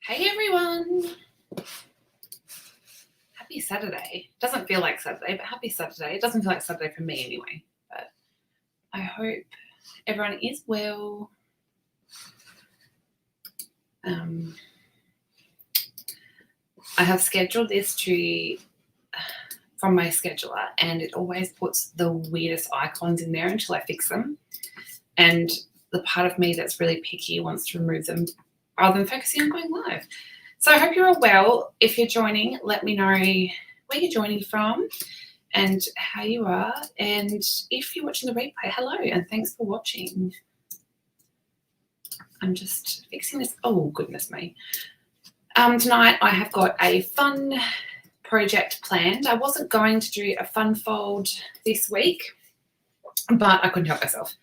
Hey everyone! Happy Saturday. Doesn't feel like Saturday, but happy Saturday. It doesn't feel like Saturday for me anyway, but I hope everyone is well. I have scheduled this from my scheduler, and it always puts the weirdest icons in there until I fix them. And the part of me that's really picky wants to remove them rather than focusing on going live. So I hope you're all well. If you're joining, let me know where you're joining from and how you are. And if you're watching the replay, hello and thanks for watching. I'm just fixing this. Oh, goodness me. Tonight I have got a fun project planned. I wasn't going to do a fun fold this week, but I couldn't help myself.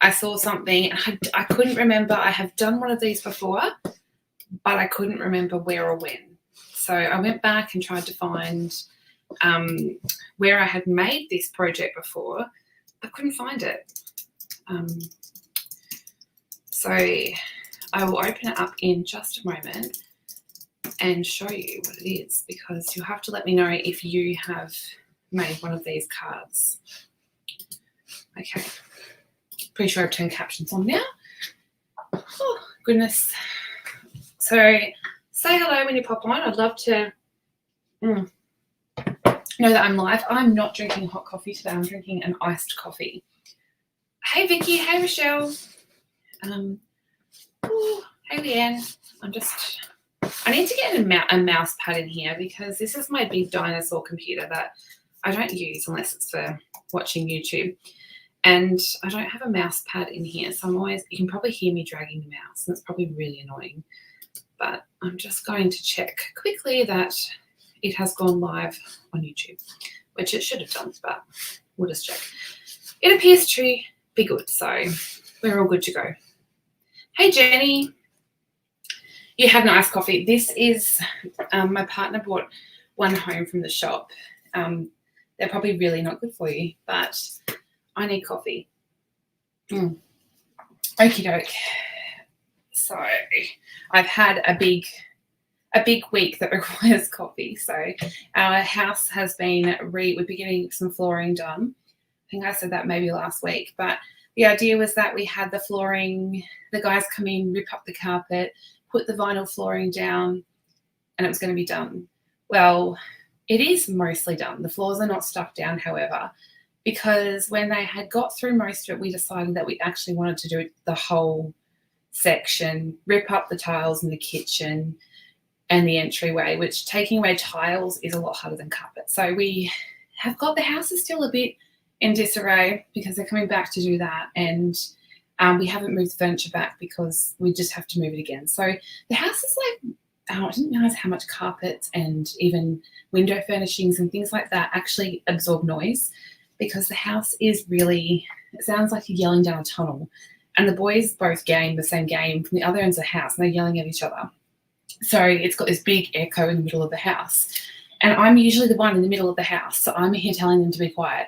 I saw something. I couldn't remember. I have done one of these before, but I couldn't remember where or when. So I went back and tried to find where I had made this project before. I couldn't find it. So I will open it up in just a moment and show you what it is, because you'll have to let me know if you have made one of these cards. Okay. Pretty sure I've turned captions on now. Oh, goodness. So say hello when you pop on. I'd love to know that I'm live. I'm not drinking hot coffee today. I'm drinking an iced coffee. Hey, Vicky. Hey, Rochelle. Hey, Leanne. I need to get a mouse pad in here, because this is my big dinosaur computer that I don't use unless it's for watching YouTube. And I don't have a mouse pad in here, so you can probably hear me dragging the mouse, and it's probably really annoying. But I'm just going to check quickly that it has gone live on YouTube, which it should have done, but we'll just check. It appears to be good, so we're all good to go. Hey, Jenny. You had an iced coffee. This is, my partner bought one home from the shop. They're probably really not good for you, but I need coffee. Okie doke. So I've had a big week that requires coffee. So our house has been we've been getting some flooring done. I think I said that maybe last week, but the idea was that we had the flooring, the guys come in, rip up the carpet, put the vinyl flooring down, and it was going to be done. Well, it is mostly done. The floors are not stuck down, however, because when they had got through most of it, we decided that we actually wanted to do the whole section, rip up the tiles in the kitchen and the entryway, which taking away tiles is a lot harder than carpet. So we have got, the house is still a bit in disarray because they're coming back to do that, and we haven't moved the furniture back because we just have to move it again. So the house is like, I didn't realize how much carpets and even window furnishings and things like that actually absorb noise, because the house is really, it sounds like you're yelling down a tunnel. And the boys both game the same game from the other ends of the house, and they're yelling at each other. So it's got this big echo in the middle of the house. And I'm usually the one in the middle of the house, so I'm here telling them to be quiet.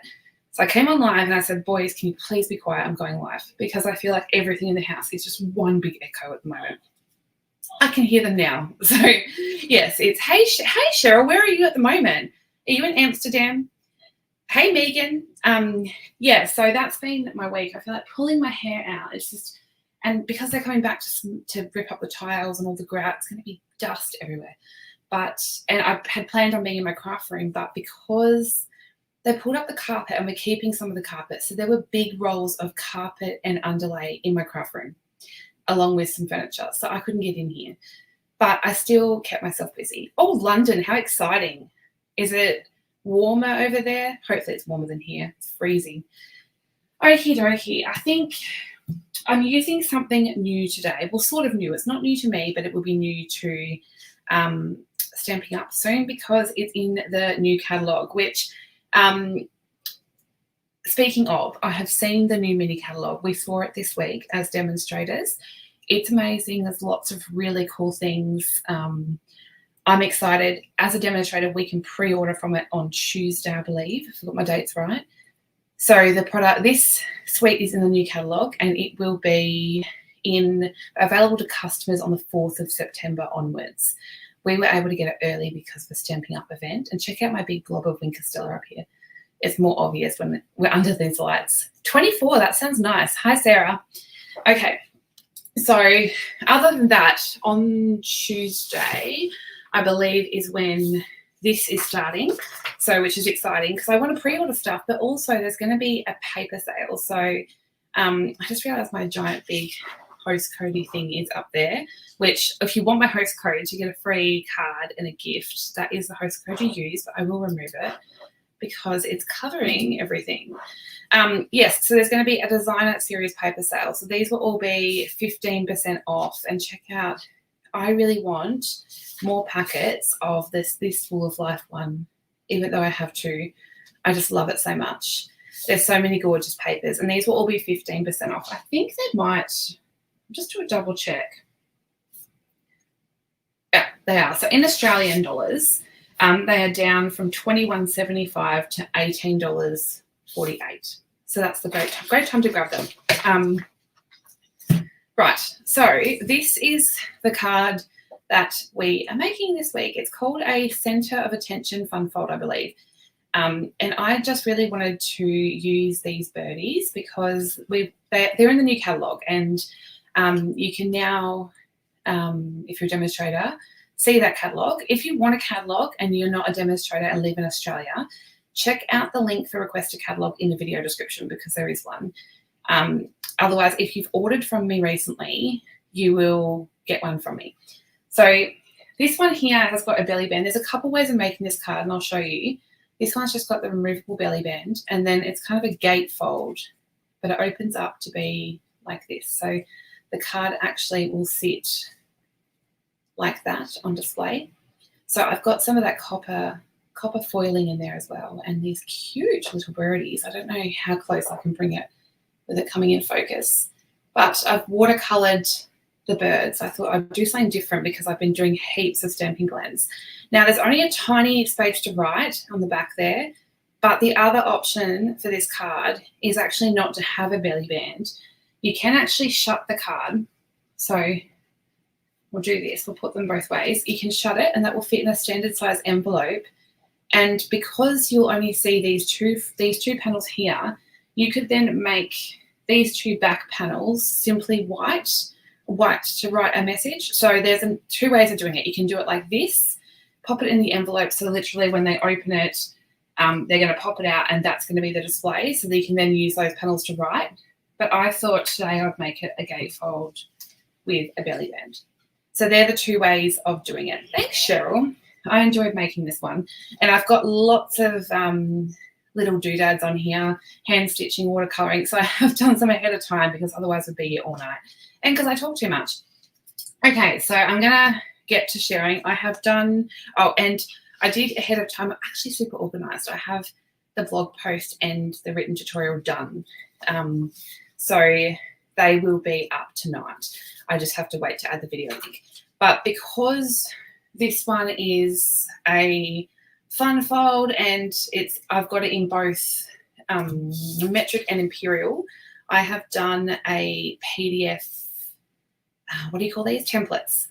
So I came on live and I said, boys, can you please be quiet? I'm going live, because I feel like everything in the house is just one big echo at the moment. I can hear them now. So yes, it's, hey Cheryl, where are you at the moment? Are you in Amsterdam? Hey, Megan. Yeah, so that's been my week. I feel like pulling my hair out. It's just, and because they're coming back to rip up the tiles and all the grout, it's going to be dust everywhere. And I had planned on being in my craft room, but because they pulled up the carpet and we're keeping some of the carpet, so there were big rolls of carpet and underlay in my craft room, along with some furniture. So I couldn't get in here, but I still kept myself busy. Oh, London, how exciting. Is it warmer over there? Hopefully it's warmer than here. It's freezing. Okie dokie. I think I'm using something new today. Well, sort of new. It's not new to me, but it will be new to Stamping Up soon, because it's in the new catalogue, which, speaking of, I have seen the new mini catalogue. We saw it this week as demonstrators. It's amazing. There's lots of really cool things. I'm excited. As a demonstrator, we can pre-order from it on Tuesday, I believe, if I've got my dates right. So the product, this suite is in the new catalogue, and it will be available to customers on the 4th of September onwards. We were able to get it early because of the Stamping Up event. And check out my big blob of Wink Stella up here. It's more obvious when we're under these lights. 24, that sounds nice. Hi, Sarah. Okay, so other than that, on Tuesday, I believe, is when this is starting, so which is exciting because I want to pre-order stuff, but also there's going to be a paper sale. So I just realised my giant big host codey thing is up there, which if you want my host code, you get a free card and a gift. That is the host code you use, but I will remove it because it's covering everything. Yes, so there's going to be a designer series paper sale. So these will all be 15% off. And check out, I really want more packets of this Full of Life one, even though I have two. I just love it so much. There's so many gorgeous papers, and these will all be 15% off. I think they might, just do a double check. Yeah, they are. So in Australian dollars, they are down from $21.75 to $18.48. So that's the great time to grab them. Right, so this is the card that we are making this week. It's called a Centre of Attention Fun Fold, I believe. And I just really wanted to use these birdies because they're in the new catalogue, and you can now, if you're a demonstrator, see that catalogue. If you want a catalogue and you're not a demonstrator and live in Australia, check out the link for Request a Catalogue in the video description because there is one. Otherwise, if you've ordered from me recently, you will get one from me. So this one here has got a belly band. There's a couple ways of making this card, and I'll show you. This one's just got the removable belly band, and then it's kind of a gatefold, but it opens up to be like this. So the card actually will sit like that on display. So I've got some of that copper foiling in there as well, and these cute little birdies. I don't know how close I can bring it with it coming in focus, but I've watercolored the birds. I thought I'd do something different because I've been doing heaps of Stampin' Blends. Now there's only a tiny space to write on the back there, but the other option for this card is actually not to have a belly band. You can actually shut the card. So we'll do this. We'll put them both ways. You can shut it, and that will fit in a standard size envelope. And because you'll only see these two panels here, you could then make these two back panels simply white to write a message. So there's two ways of doing it. You can do it like this, pop it in the envelope. So literally when they open it, they're going to pop it out, and that's going to be the display. So that you can then use those panels to write. But I thought today I'd make it a gatefold with a belly band. So they're the two ways of doing it. Thanks, Cheryl. I enjoyed making this one. And I've got lots of little doodads on here, hand stitching, watercolouring. So I have done some ahead of time because otherwise we'd be here all night. And because I talk too much. Okay, so I'm going to get to sharing. I have done, and I did ahead of time. I'm actually super organised. I have the blog post and the written tutorial done. So they will be up tonight. I just have to wait to add the video link. But because this one is a fun fold and I've got it in both metric and imperial, I have done a PDF, what do you call these? Templates.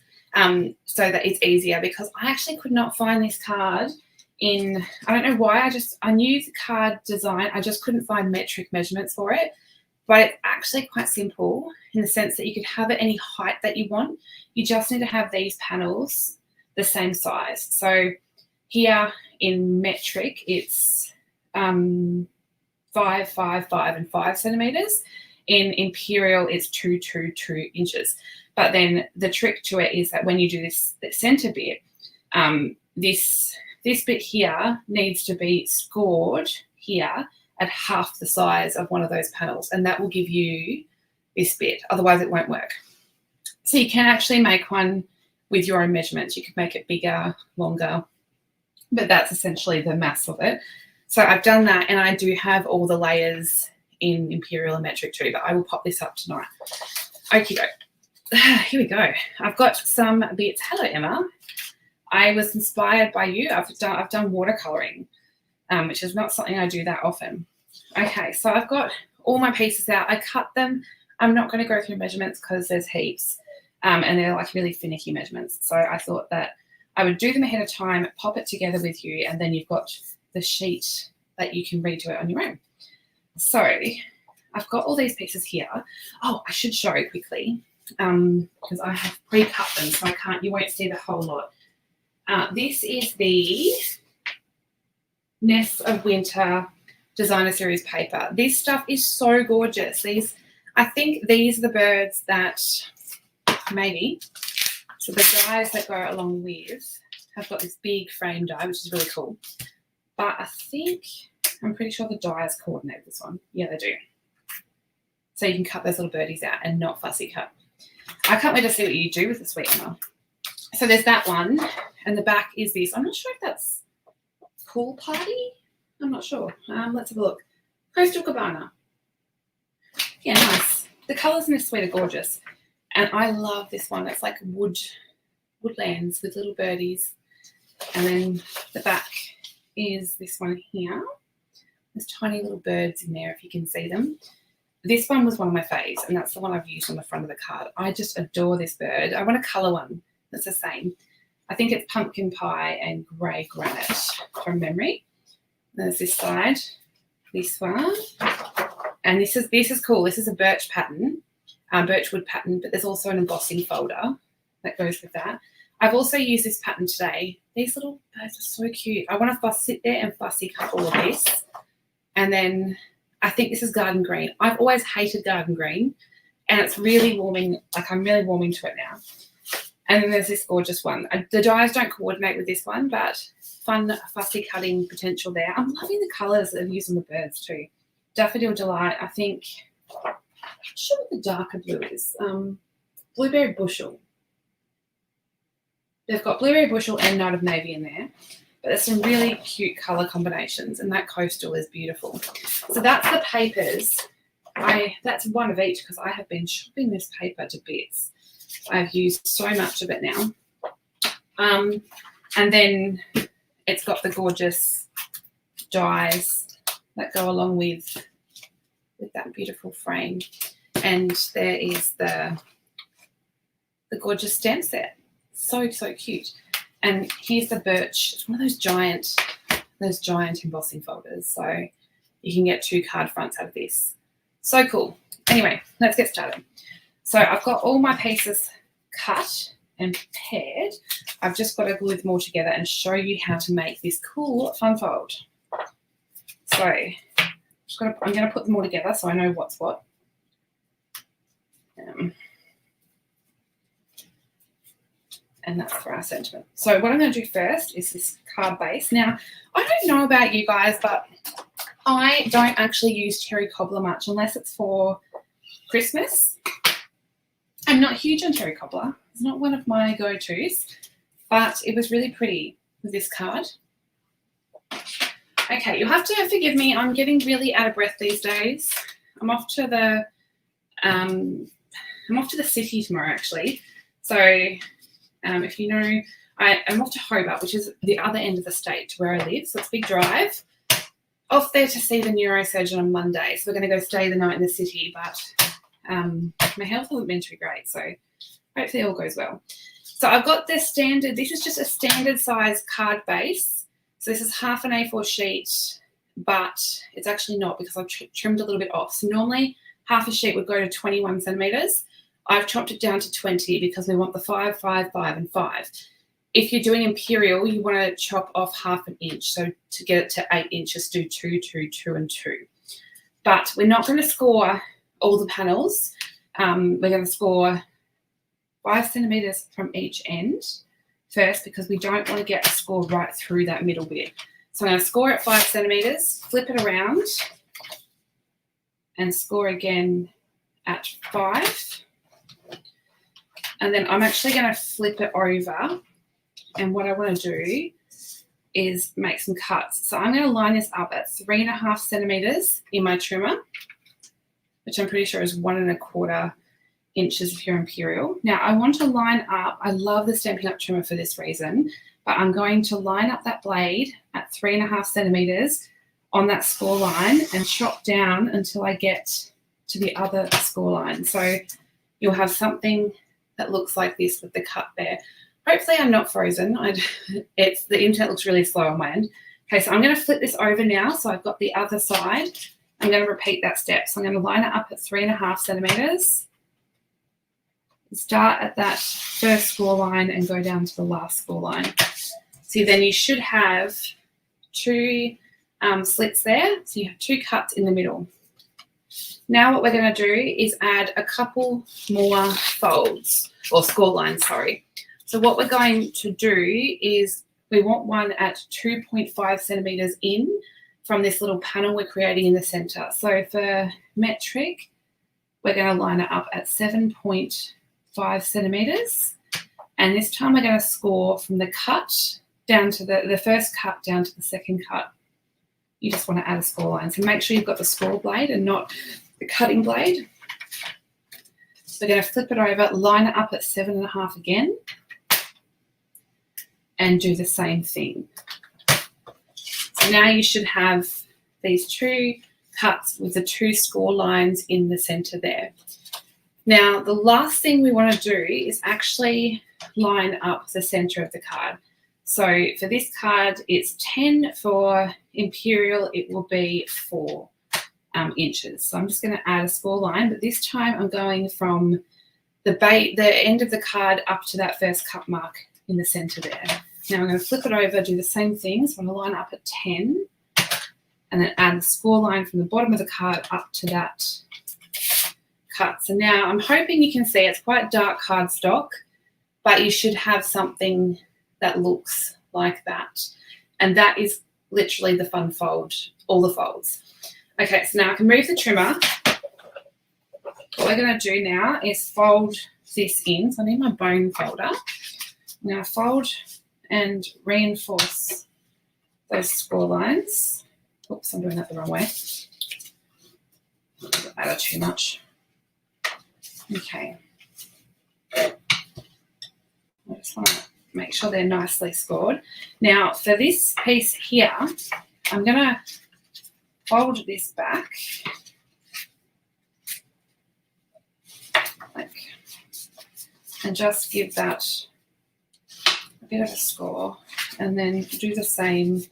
So that it's easier because I actually could not find this card in, I don't know why, I knew the card design, I just couldn't find metric measurements for it. But it's actually quite simple in the sense that you could have it any height that you want. You just need to have these panels the same size. So here in metric, it's 5, 5, 5, and 5 centimeters. In imperial, it's 2, 2, 2 inches. But then the trick to it is that when you do this, the center bit, this bit here needs to be scored here at half the size of one of those panels, and that will give you this bit. Otherwise, it won't work. So you can actually make one with your own measurements. You could make it bigger, longer, but that's essentially the mass of it. So I've done that, and I do have all the layers in imperial and metric too, but I will pop this up tonight. Okie doke. Here we go. I've got some bits. Hello, Emma. I was inspired by you. I've done watercolouring, which is not something I do that often. Okay, so I've got all my pieces out. I cut them I'm not going to go through measurements because there's heaps and they're like really finicky measurements. So I thought that I would do them ahead of time, pop it together with you, and then you've got the sheet that you can redo it on your own. So I've got all these pieces here. Oh, I should show quickly because I have pre-cut them, so you won't see the whole lot. This is the Nest of Winter Designer Series paper. This stuff is so gorgeous. I think these are the birds that maybe, so the dies that go along with have got this big frame die, which is really cool. But I'm pretty sure the dies coordinate this one. Yeah, they do. So you can cut those little birdies out and not fussy cut. I can't wait to see what you do with the sweetener. So there's that one, and the back is this. I'm not sure if that's Pool Party. I'm not sure. Let's have a look. Coastal Cabana. Yeah, nice. The colours in this suite are gorgeous. And I love this one. It's like woodlands with little birdies. And then the back is this one here. There's tiny little birds in there if you can see them. This one was one of my faves, and that's the one I've used on the front of the card. I just adore this bird. I want a colour one that's the same. I think it's pumpkin pie and grey granite from memory. There's this side, this one, and this is cool. This is a birch pattern, birchwood pattern, but there's also an embossing folder that goes with that. I've also used this pattern today. These little birds are so cute. I want to sit there and fussy cut all of this, and then I think this is garden green. I've always hated garden green, and it's really warming. Like I'm really warming to it now. And then there's this gorgeous one. The dies don't coordinate with this one, but fun fussy cutting potential there. I'm loving the colours that I've used on the birds too. Daffodil Delight, I think, I'm not sure what the darker blue is. Blueberry Bushel. They've got Blueberry Bushel and Night of Navy in there. But there's some really cute colour combinations, and that coastal is beautiful. So that's the papers. That's one of each because I have been shopping this paper to bits. I've used so much of it now. And then it's got the gorgeous dies that go along with that beautiful frame. And there is the gorgeous stamp set. So, so cute. And here's the birch. It's one of those giant embossing folders. So you can get 2 card fronts out of this. So cool. Anyway, let's get started. So I've got all my pieces cut and paired. I've just got to glue them all together and show you how to make this cool fun fold. So I'm going to put them all together so I know what's what. And that's for our sentiment. So what I'm going to do first is this card base. Now, I don't know about you guys, but I don't actually use cherry cobbler much unless it's for Christmas. I'm not huge on cherry cobbler. It's not one of my go-tos, but it was really pretty with this card. Okay, you'll have to forgive me. I'm getting really out of breath these days. I'm off to the city tomorrow, actually. So if you know, I'm off to Hobart, which is the other end of the state to where I live. So it's a big drive. Off there to see the neurosurgeon on Monday. So we're going to go stay the night in the city, but my health hasn't been too great. So hopefully all goes well. So I've got this standard, this is just a standard size card base. So this is half an A4 sheet, but it's actually not because I've trimmed a little bit off. So normally half a sheet would go to 21 centimetres. I've chopped it down to 20 because we want the 5, 5, 5, and 5. If you're doing imperial, you want to chop off half an inch. So to get it to 8 inches, do 2, 2, 2, and 2. But we're not going to score all the panels. We're going to score 5 centimetres from each end first because we don't want to get a score right through that middle bit. So I'm going to score at 5 centimetres, flip it around, and score again at 5. And then I'm actually going to flip it over. And what I want to do is make some cuts. So I'm going to line this up at 3.5 centimetres in my trimmer, which I'm pretty sure is 1 1/4 inches if you're imperial. Now I want to line up, I love the Stampin' Up! Trimmer for this reason, but I'm going to line up that blade at 3.5 centimetres on that score line and chop down until I get to the other score line. So you'll have something that looks like this with the cut there. Hopefully I'm not frozen. The internet looks really slow on my end. Okay, so I'm going to flip this over now. So I've got the other side. I'm going to repeat that step. So I'm going to line it up at 3.5 centimeters. Start at that first score line and go down to the last score line. So then you should have 2 slits there. So you have 2 cuts in the middle. Now what we're going to do is add a couple more folds, or score lines, sorry. So what we're going to do is we want one at 2.5 centimeters in from this little panel we're creating in the center. So for metric, we're going to line it up at 7.5 centimeters. And this time we're going to score from the cut down to the first cut down to the second cut. You just want to add a score line. So make sure you've got the score blade and not the cutting blade. So we're going to flip it over, line it up at 7.5 again, and do the same thing. So now you should have these 2 cuts with the 2 score lines in the center there. Now, the last thing we want to do is actually line up the center of the card. So for this card, it's 10. For Imperial, it will be 4 inches. So I'm just going to add a score line, but this time I'm going from the end of the card up to that first cut mark in the center there. Now I'm going to flip it over, do the same thing. So I'm going to line up at 10 and then add the score line from the bottom of the card up to that cut. So now I'm hoping you can see it's quite dark cardstock, but you should have something that looks like that. And that is literally the fun fold, all the folds. Okay, so now I can move the trimmer. What we're going to do now is fold this in. So I need my bone folder. Now fold and reinforce those score lines. Oops, I'm doing that the wrong way. Added too much. Okay. I just want to make sure they're nicely scored. Now for this piece here, I'm going to fold this back and just give that a bit of a score, and then do the same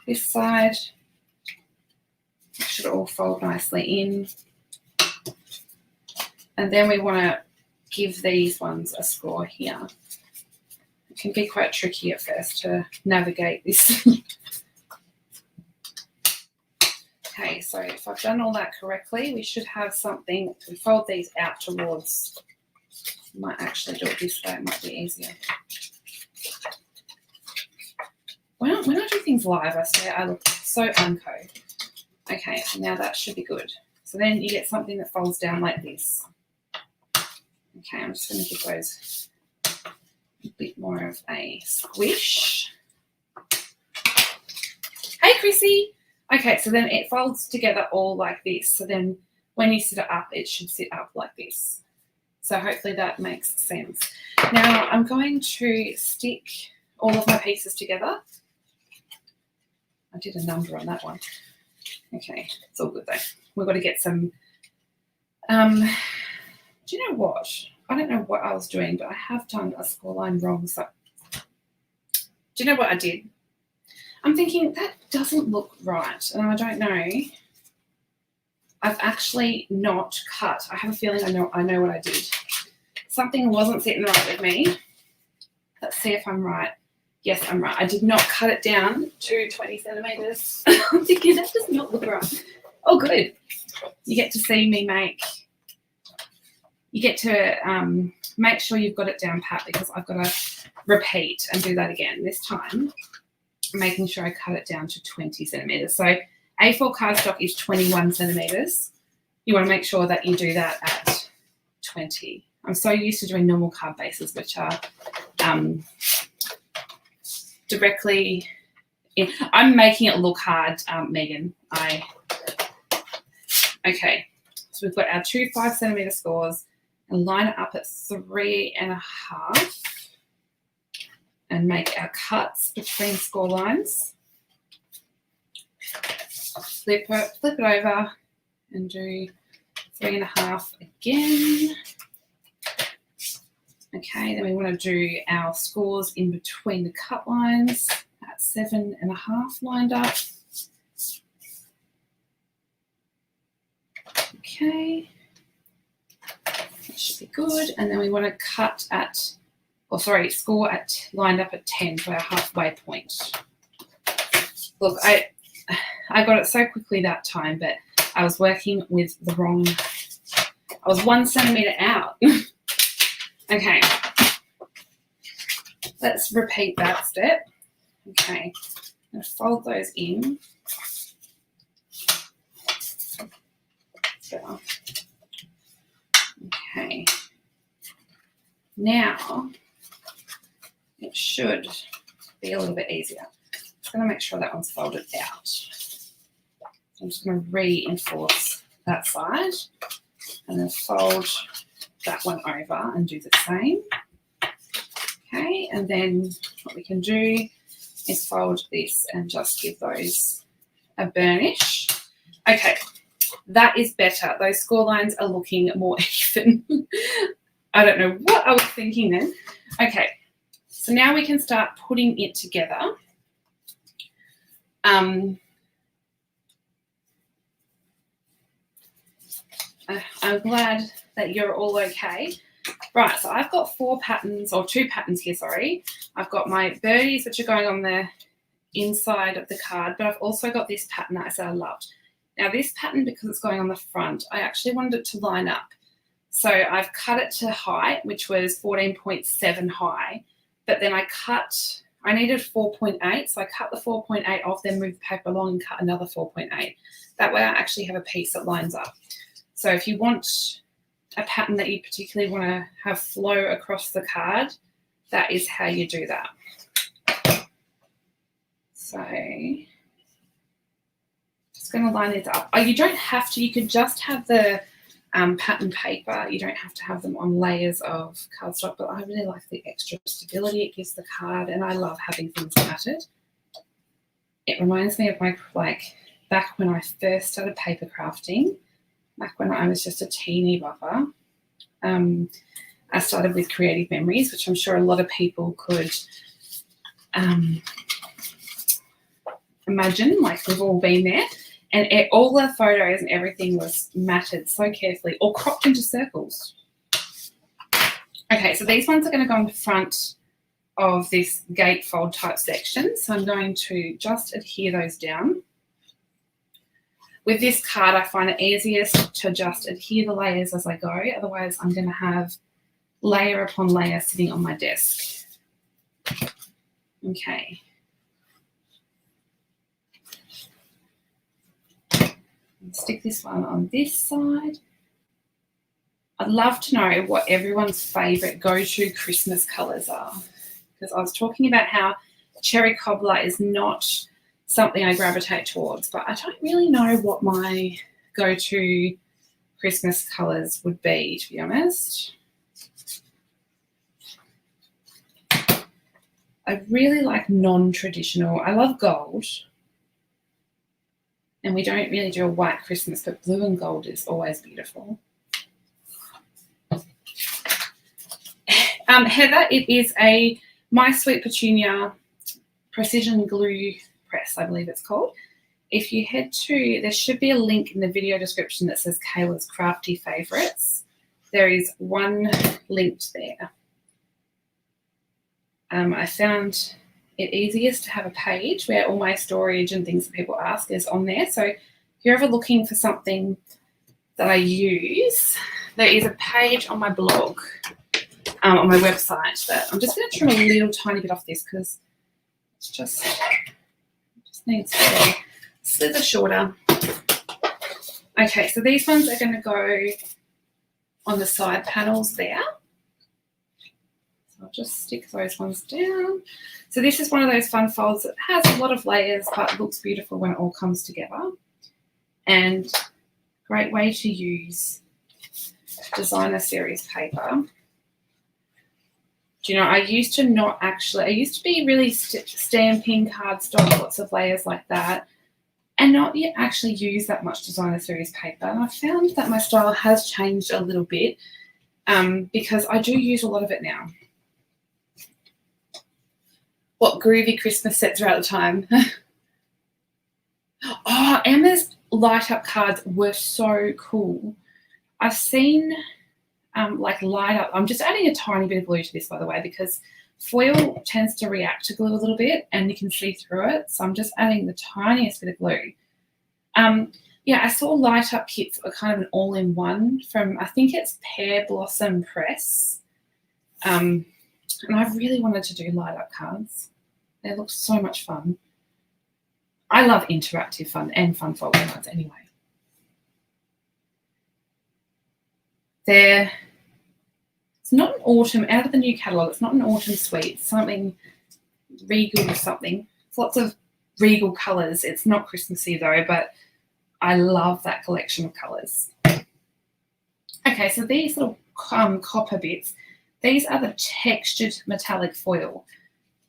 this side. It should all fold nicely in, and then we want to give these ones a score here. It can be quite tricky at first to navigate this. Okay, so if I've done all that correctly, we should have something. We fold these out towards, might actually do it this way, it might be easier. When I do things live, I swear I look so unco. Okay, so now that should be good. So then you get something that folds down like this. Okay, I'm just going to give those a bit more of a squish. Hey, Chrissy. Okay, so then it folds together all like this. So then when you sit it up, it should sit up like this. So hopefully that makes sense. Now I'm going to stick all of my pieces together. I did a number on that one. Okay, it's all good though. We've got to get some, do you know what? I don't know what I was doing, but I have done a score line wrong. So do you know what I did? I'm thinking that doesn't look right, and I don't know. I've actually not cut. I have a feeling I know what I did. Something wasn't sitting right with me. Let's see if I'm right. Yes, I'm right. I did not cut it down to 20 centimeters. I'm thinking that does not look right. Oh, good. You get to see me make. You get to make sure you've got it down pat, because I've got to repeat and do that again. This time, making sure I cut it down to 20 centimeters. So A4 cardstock is 21 centimeters. You want to make sure that you do that at 20. I'm so used to doing normal card bases, which are directly in. I'm making it look hard, Megan. Okay, so we've got our 2 5-centimeter scores, and line it up at 3.5. And make our cuts between score lines. Flip it over and do 3.5 again. Okay, then we want to do our scores in between the cut lines at 7.5 lined up. Okay, that should be good. And then we want to cut at, score at lined up at 10 to our halfway point. Look, I got it so quickly that time, but I was working with the wrong, I was 1 centimetre out. Okay, let's repeat that step. Okay, I'm going to fold those in. So, okay, now it should be a little bit easier. Just going to make sure that one's folded out. So I'm just going to reinforce that side and then fold that one over and do the same. Okay, and then what we can do is fold this and just give those a burnish. Okay, that is better. Those score lines are looking more even. I don't know what I was thinking then. Okay, so now we can start putting it together. I'm glad that you're all okay. Right, so I've got 2 patterns here, sorry. I've got my birdies, which are going on the inside of the card, but I've also got this pattern that I said I loved. Now this pattern, because it's going on the front, I actually wanted it to line up. So I've cut it to height, which was 14.7 high, but then I needed 4.8, so I cut the 4.8 off, then moved the paper along and cut another 4.8. That way I actually have a piece that lines up. So if you want a pattern that you particularly want to have flow across the card, that is how you do that. So just going to line these up. Oh, you don't have to. You could just have the pattern paper. You don't have to have them on layers of cardstock, but I really like the extra stability it gives the card, and I love having things matted. It reminds me of my, back when I first started paper crafting, back when I was just a teeny buffer. I started with Creative Memories, which I'm sure a lot of people could imagine, like we've all been there. And all the photos and everything was matted so carefully or cropped into circles. Okay, so these ones are going to go on the front of this gatefold type section. So I'm going to just adhere those down. With this card, I find it easiest to just adhere the layers as I go. Otherwise, I'm going to have layer upon layer sitting on my desk. Okay. Stick this one on this side. I'd love to know what everyone's favourite go-to Christmas colours are, because I was talking about how cherry cobbler is not something I gravitate towards, but I don't really know what my go-to Christmas colours would be, to be honest. I really like non-traditional. I love gold. And we don't really do a white Christmas, but blue and gold is always beautiful. Heather, it is a My Sweet Petunia precision glue press, I believe it's called. If you head to, there should be a link in the video description that says Kayla's Crafty Favourites. There is one linked there. I found it easiest to have a page where all my storage and things that people ask is on there. So if you're ever looking for something that I use, there is a page on my blog, on my website, that I'm just going to trim a little tiny bit off this because it's just needs to slither shorter. Okay, so these ones are going to go on the side panels there. I'll just stick those ones down. So this is one of those fun folds that has a lot of layers but looks beautiful when it all comes together. And great way to use designer series paper. Do you know, I used to be really stamping cardstock, lots of layers like that. and not yet actually use that much designer series paper. And I found that my style has changed a little bit because I do use a lot of it now. What groovy Christmas sets are at the time. Oh, Emma's light up cards were so cool. I've seen like light up. I'm just adding a tiny bit of glue to this, by the way, because foil tends to react to glue a little bit and you can see through it. So I'm just adding the tiniest bit of glue. Yeah, I saw light up kits that were kind of an all-in-one from, I think it's Pear Blossom Press. And I really wanted to do light up cards. They look so much fun. I love interactive fun and fun folding cards anyway. It's not an autumn, out of the new catalogue, it's not an autumn suite, it's something regal or something. It's lots of regal colours. It's not Christmassy though, but I love that collection of colours. Okay, so these little copper bits, these are the textured metallic foil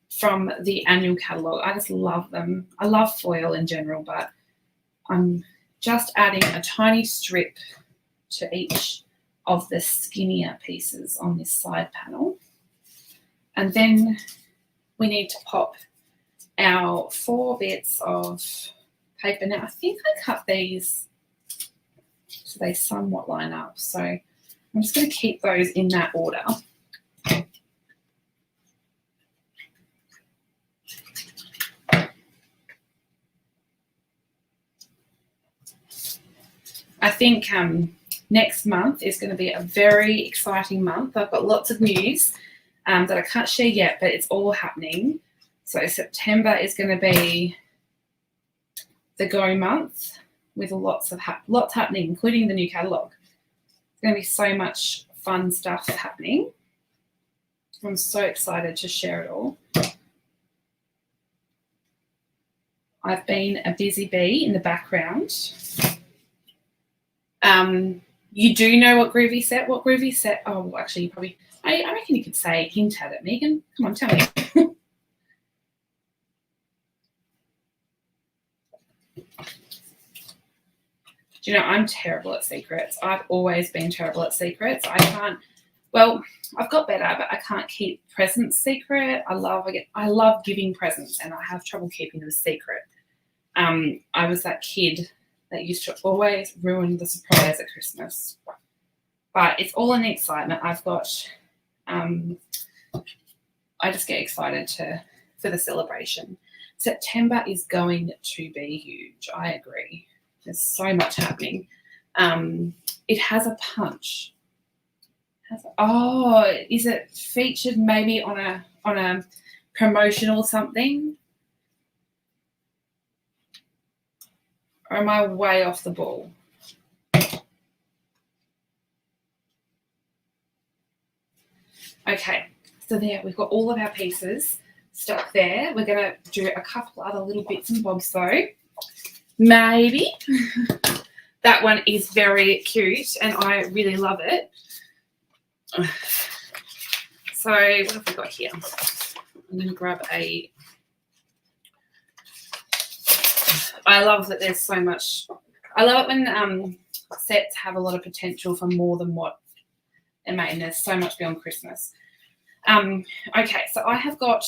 from the annual catalogue. I just love them. I love foil in general, but I'm just adding a tiny strip to each of the skinnier pieces on this side panel. And then we need to pop our 4 bits of paper. Now, I think I cut these so they somewhat line up. So I'm just going to keep those in that order. I think next month is going to be a very exciting month. I've got lots of news that I can't share yet, but it's all happening. So September is going to be the go month with lots happening, including the new catalogue. It's going to be so much fun stuff happening. I'm so excited to share it all. I've been a busy bee in the background. You do know what groovy set? What groovy set? Oh, well, actually, you probably. I reckon you could say hint at it, Megan. Come on, tell me. Do you know, I'm terrible at secrets. I've always been terrible at secrets. I can't. Well, I've got better, but I can't keep presents secret. I love giving presents, and I have trouble keeping them secret. I was that kid that used to always ruin the surprise at Christmas. But it's all in the excitement. I've got, I just get excited for the celebration. September is going to be huge. I agree. There's so much happening. It has a punch. Is it featured maybe on a promotional something? Or am I way off the ball? Okay, so there we've got all of our pieces stuck there. We're going to do a couple other little bits and bobs though. Maybe. That one is very cute and I really love it. So what have we got here? I'm going to grab a... I love that there's so much. I love it when sets have a lot of potential for more than what they're made, and there's so much beyond Christmas. Okay, so I have got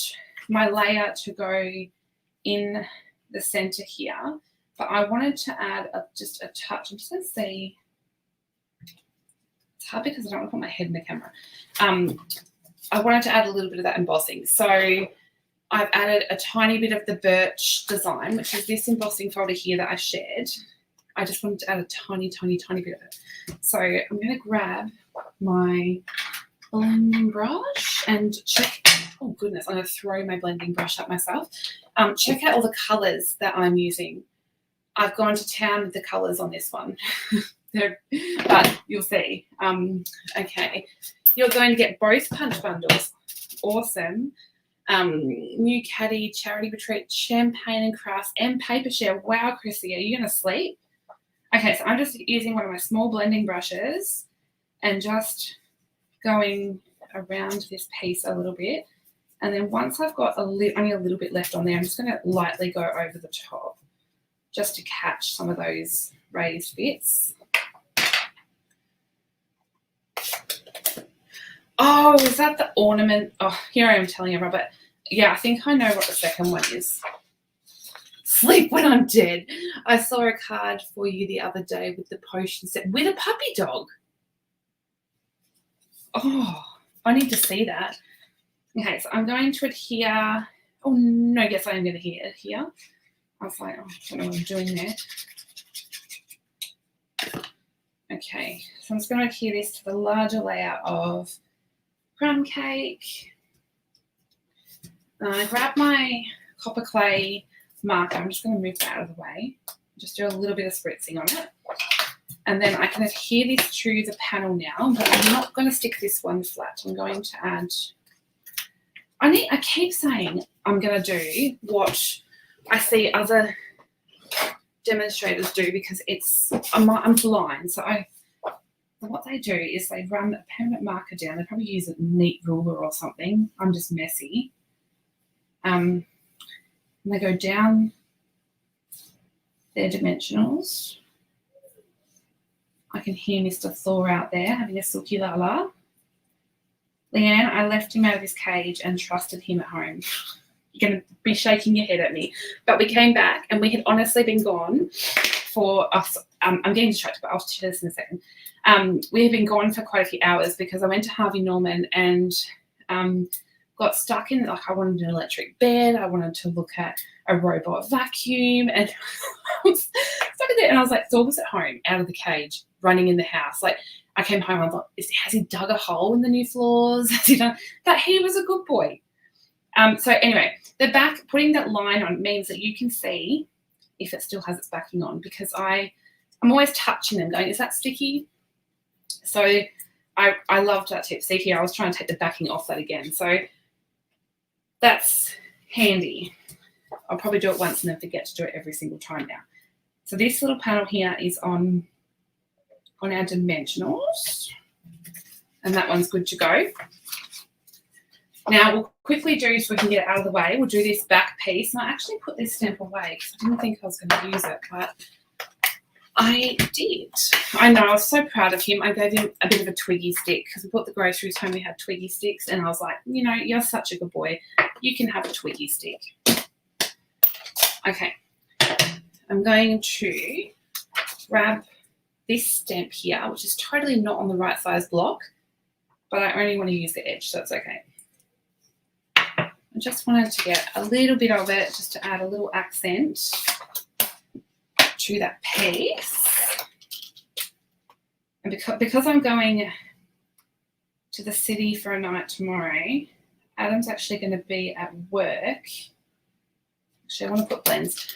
my layer to go in the center here, but I wanted to add just a touch. I'm just going to see. It's hard because I don't want to put my head in the camera. I wanted to add a little bit of that embossing. So I've added a tiny bit of the birch design, which is this embossing folder here that I shared. I just wanted to add a tiny, tiny, tiny bit of it. So I'm going to grab my blending brush and check. Oh, goodness, I'm going to throw my blending brush at myself. Check out all the colours that I'm using. I've gone to town with the colours on this one. But you'll see. Okay. You're going to get both punch bundles. Awesome. New Caddy, Charity Retreat, Champagne and Crafts, and Paper Share. Wow, Chrissy, are you going to sleep? Okay, so I'm just using one of my small blending brushes and just going around this piece a little bit. And then once I've got only a little bit left on there, I'm just going to lightly go over the top just to catch some of those raised bits. Oh, is that the ornament? Oh, here I am telling everyone, but yeah, I think I know what the second one is. Sleep when I'm dead. I saw a card for you the other day with the potion set with a puppy dog. Oh, I need to see that. Okay, so I'm going to adhere. Oh, no, yes, I am going to adhere here. I was like, oh, I don't know what I'm doing there. Okay, so I'm just going to adhere this to the larger layer of crumb cake. I grab my copper clay marker. I'm just going to move that out of the way. Just do a little bit of spritzing on it. And then I can adhere this to the panel now, but I'm not going to stick this one flat. I'm going to add, I keep saying I'm going to do what I see other demonstrators do because I'm blind. So what they do is they run a permanent marker down. They probably use a neat ruler or something. I'm just messy. And they go down their dimensionals. I can hear Mr. Thor out there having a silky la-la. Leanne, I left him out of his cage and trusted him at home. You're going to be shaking your head at me. But we came back and we had honestly been gone for us. I'm getting distracted, but I'll share this in a second. We had been gone for quite a few hours because I went to Harvey Norman and got stuck in, like I wanted an electric bed. I wanted to look at a robot vacuum and I was stuck in there. And I was like, Thor was at home, out of the cage, running in the house. Like I came home, I thought, has he dug a hole in the new floors? But he was a good boy. So anyway, the back, putting that line on means that you can see if it still has its backing on because I'm always touching them going, is that sticky? So I loved that tip. See here, I was trying to take the backing off that again. So that's handy. I'll probably do it once and then forget to do it every single time now. So this little panel here is on our dimensionals. And that one's good to go. Now we'll quickly do, so we can get it out of the way, we'll do this back piece. And I actually put this stamp away because I didn't think I was going to use it, but I did. I know, I was so proud of him. I gave him a bit of a twiggy stick because we bought the groceries home, we had twiggy sticks, and I was like, you know, you're such a good boy. You can have a twiggy stick. Okay. I'm going to grab this stamp here, which is totally not on the right size block, but I only want to use the edge, so it's okay. I just wanted to get a little bit of it just to add a little accent to that piece. And because I'm going to the city for a night tomorrow, Adam's actually going to be at work. Actually, I want to put blends.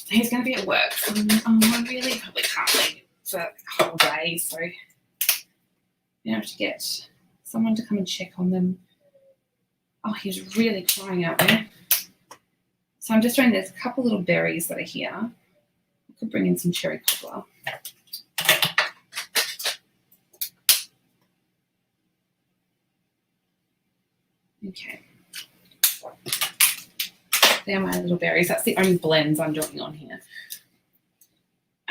He's going to be at work. I really probably can't leave for a whole day, so you have to get someone to come and check on them. Oh, he's really crying out there. So I'm just doing, there's a couple little berries that are here. I could bring in some cherry cobbler. Okay. They're my little berries. That's the only blends I'm doing on here.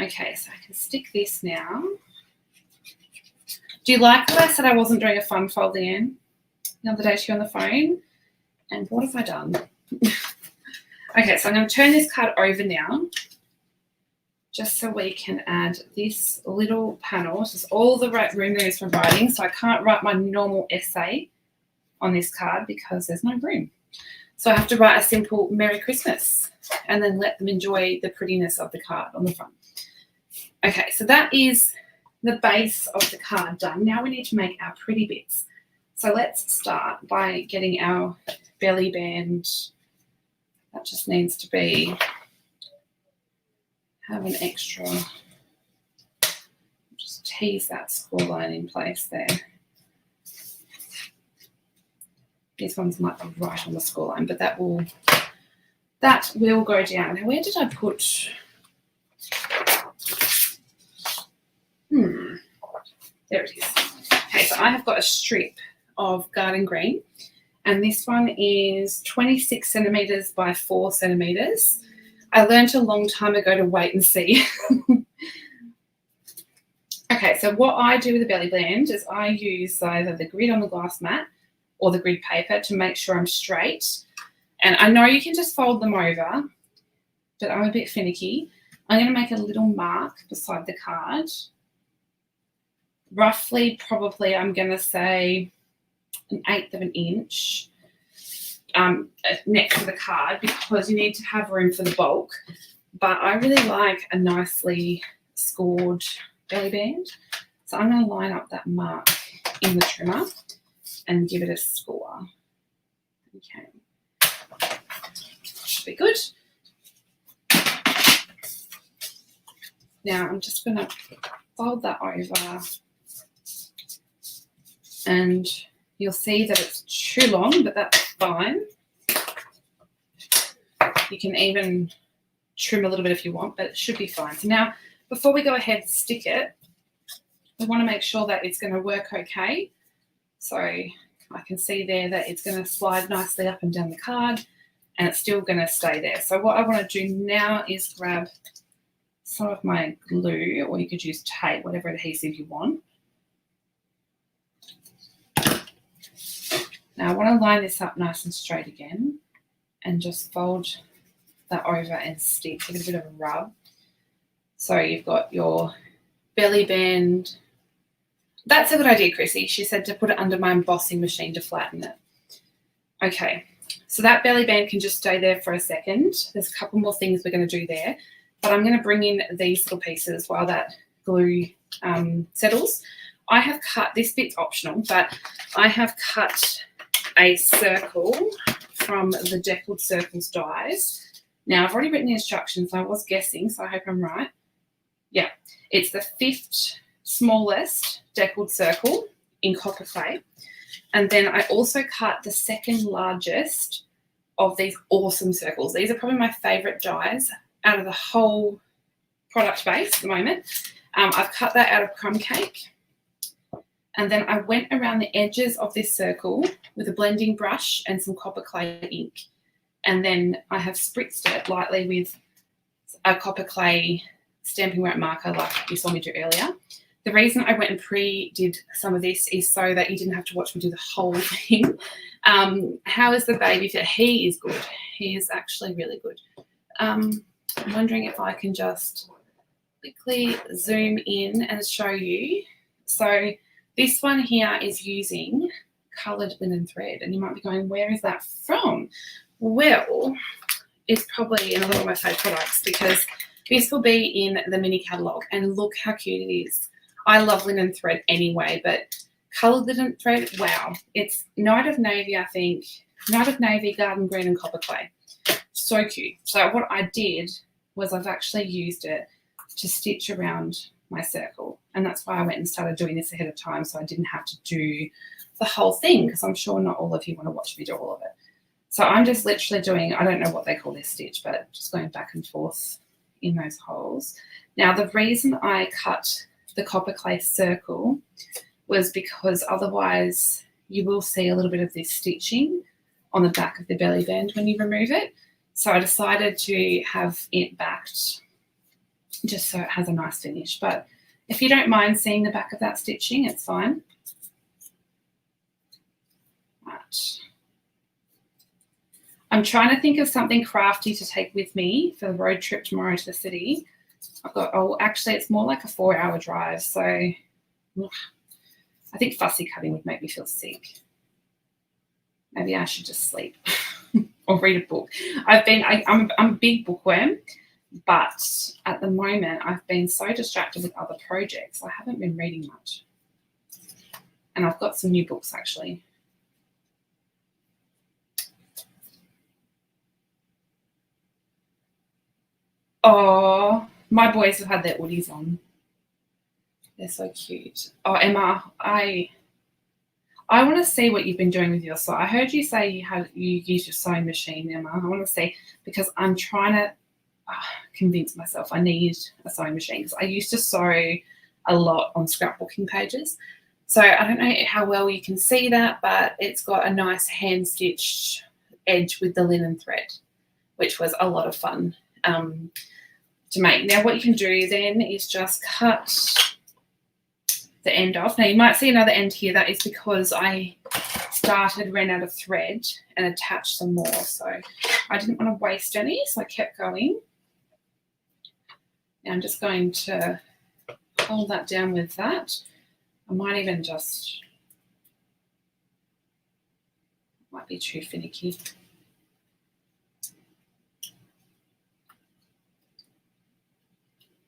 Okay, so I can stick this now. Do you like what I said I wasn't doing a fun fold, Leanne? The other day to you on the phone. And what have I done? Okay, so I'm going to turn this card over now just so we can add this little panel. This is all the room there is for writing, so I can't write my normal essay on this card because there's no room. So I have to write a simple Merry Christmas and then let them enjoy the prettiness of the card on the front. Okay, so that is the base of the card done. Now we need to make our pretty bits. So let's start by getting our belly band. That just needs to have an extra, just tease that score line in place there. These ones might be right on the score line, but that will go down. Now, where did I put? There it is. Okay, so I have got a strip of garden green, and this one is 26 centimeters by 4 centimeters. I learned a long time ago to wait and see. Okay, so what I do with the belly band is I use either the grid on the glass mat or the grid paper to make sure I'm straight. And I know you can just fold them over, but I'm a bit finicky. I'm going to make a little mark beside the card. Roughly, probably, I'm going to say 1/8 of an inch next to the card, because you need to have room for the bulk. But I really like a nicely scored belly band. So I'm going to line up that mark in the trimmer and give it a score. Okay. Should be good. Now I'm just going to fold that over, and you'll see that it's too long, but that's fine. You can even trim a little bit if you want, but it should be fine. So now, before we go ahead and stick it, we want to make sure that it's going to work okay. So I can see there that it's going to slide nicely up and down the card, and it's still going to stay there. So what I want to do now is grab some of my glue, or you could use tape, whatever adhesive you want. Now I want to line this up nice and straight again and just fold that over and stick. Give it a bit of a rub. So you've got your belly band. That's a good idea, Chrissy. She said to put it under my embossing machine to flatten it. Okay, so that belly band can just stay there for a second. There's a couple more things we're going to do there, but I'm going to bring in these little pieces while that glue settles. I have cut, this bit's optional, but I have cut a circle from the Deckled Circles dies. Now, I've already written the instructions. I was guessing, so I hope I'm right. Yeah, it's the 5th smallest deckled circle in copper clay. And then I also cut the 2nd largest of these awesome circles. These are probably my favourite dies out of the whole product base at the moment. I've cut that out of crumb cake. And then I went around the edges of this circle with a blending brush and some copper clay ink. And then I have spritzed it lightly with a copper clay Stampin' Wet marker like you saw me do earlier. The reason I went and pre-did some of this is so that you didn't have to watch me do the whole thing. How is the baby fit? He is good. He is actually really good. I'm wondering if I can just quickly zoom in and show you. So this one here is using coloured linen thread, and you might be going, where is that from? Well, it's probably in a lot of my favourite products, because this will be in the mini catalogue, and look how cute it is. I love linen thread anyway, but coloured linen thread, wow. It's Night of Navy, I think. Night of Navy, Garden Green and Copper Clay. So cute. So what I did was I've actually used it to stitch around my circle, and that's why I went and started doing this ahead of time, so I didn't have to do the whole thing, because I'm sure not all of you want to watch me do all of it. So I'm just literally doing, I don't know what they call this stitch, but just going back and forth in those holes. Now, the reason I cut the copper clay circle was because otherwise you will see a little bit of this stitching on the back of the belly band when you remove it. So I decided to have it backed just so it has a nice finish. But if you don't mind seeing the back of that stitching, it's fine. Right. I'm trying to think of something crafty to take with me for the road trip tomorrow to the city. I've got, oh, actually, it's more like a 4-hour drive. So I think fussy cutting would make me feel sick. Maybe I should just sleep or read a book. I'm a big bookworm, but at the moment I've been so distracted with other projects, I haven't been reading much. And I've got some new books actually. Oh, my boys have had their hoodies on. They're so cute. Oh, Emma, I want to see what you've been doing with your sew. I heard you say you use your sewing machine, Emma. I want to see, because I'm trying to convince myself I need a sewing machine, because I used to sew a lot on scrapbooking pages. So I don't know how well you can see that, but it's got a nice hand-stitched edge with the linen thread, which was a lot of fun. to make. Now what you can do then is just cut the end off. Now you might see another end here. That is because I ran out of thread and attached some more. So I didn't want to waste any, so I kept going. Now I'm just going to hold that down with that. I might even just, might be too finicky.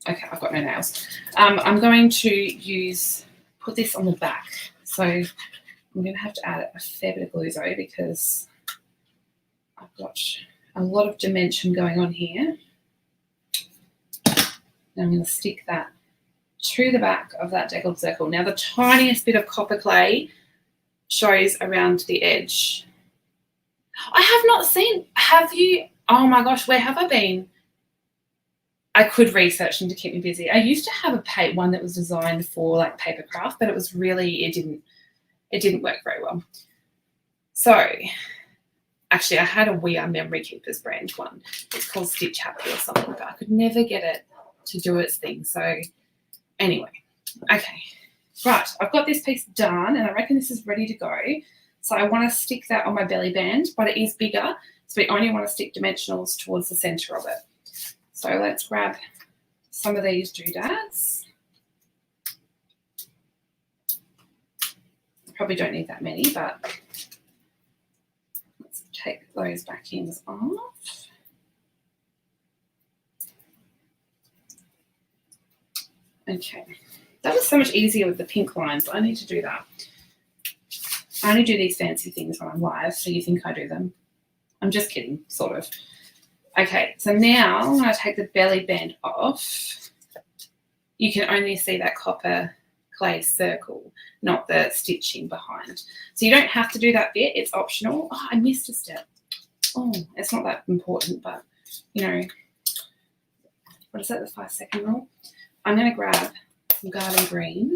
Okay, I've got no nails. I'm going to put this on the back. So I'm going to have to add a fair bit of glue though, because I've got a lot of dimension going on here. Now I'm going to stick that to the back of that deckled circle. Now the tiniest bit of copper clay shows around the edge. I have not seen, have you? Oh my gosh, where have I been? I could research them to keep me busy. I used to have one that was designed for like Papercraft, but it was really, it didn't work very well. So actually I had a We Are Memory Keepers brand one. It's called Stitch Happy or something, but I could never get it to do its thing. So anyway, okay, right, I've got this piece done and I reckon this is ready to go. So I want to stick that on my belly band, but it is bigger, so we only want to stick dimensionals towards the center of it. So let's grab some of these doodads. Probably don't need that many, but let's take those back ends off. Okay, that was so much easier with the pink lines. I need to do that. I only do these fancy things when I'm live, so you think I do them. I'm just kidding, sort of. Okay, so now when I take the belly band off, you can only see that copper clay circle, not the stitching behind. So you don't have to do that bit, it's optional. Oh, I missed a step. Oh, it's not that important, but you know, what is that, the 5-second rule? I'm going to grab some garden green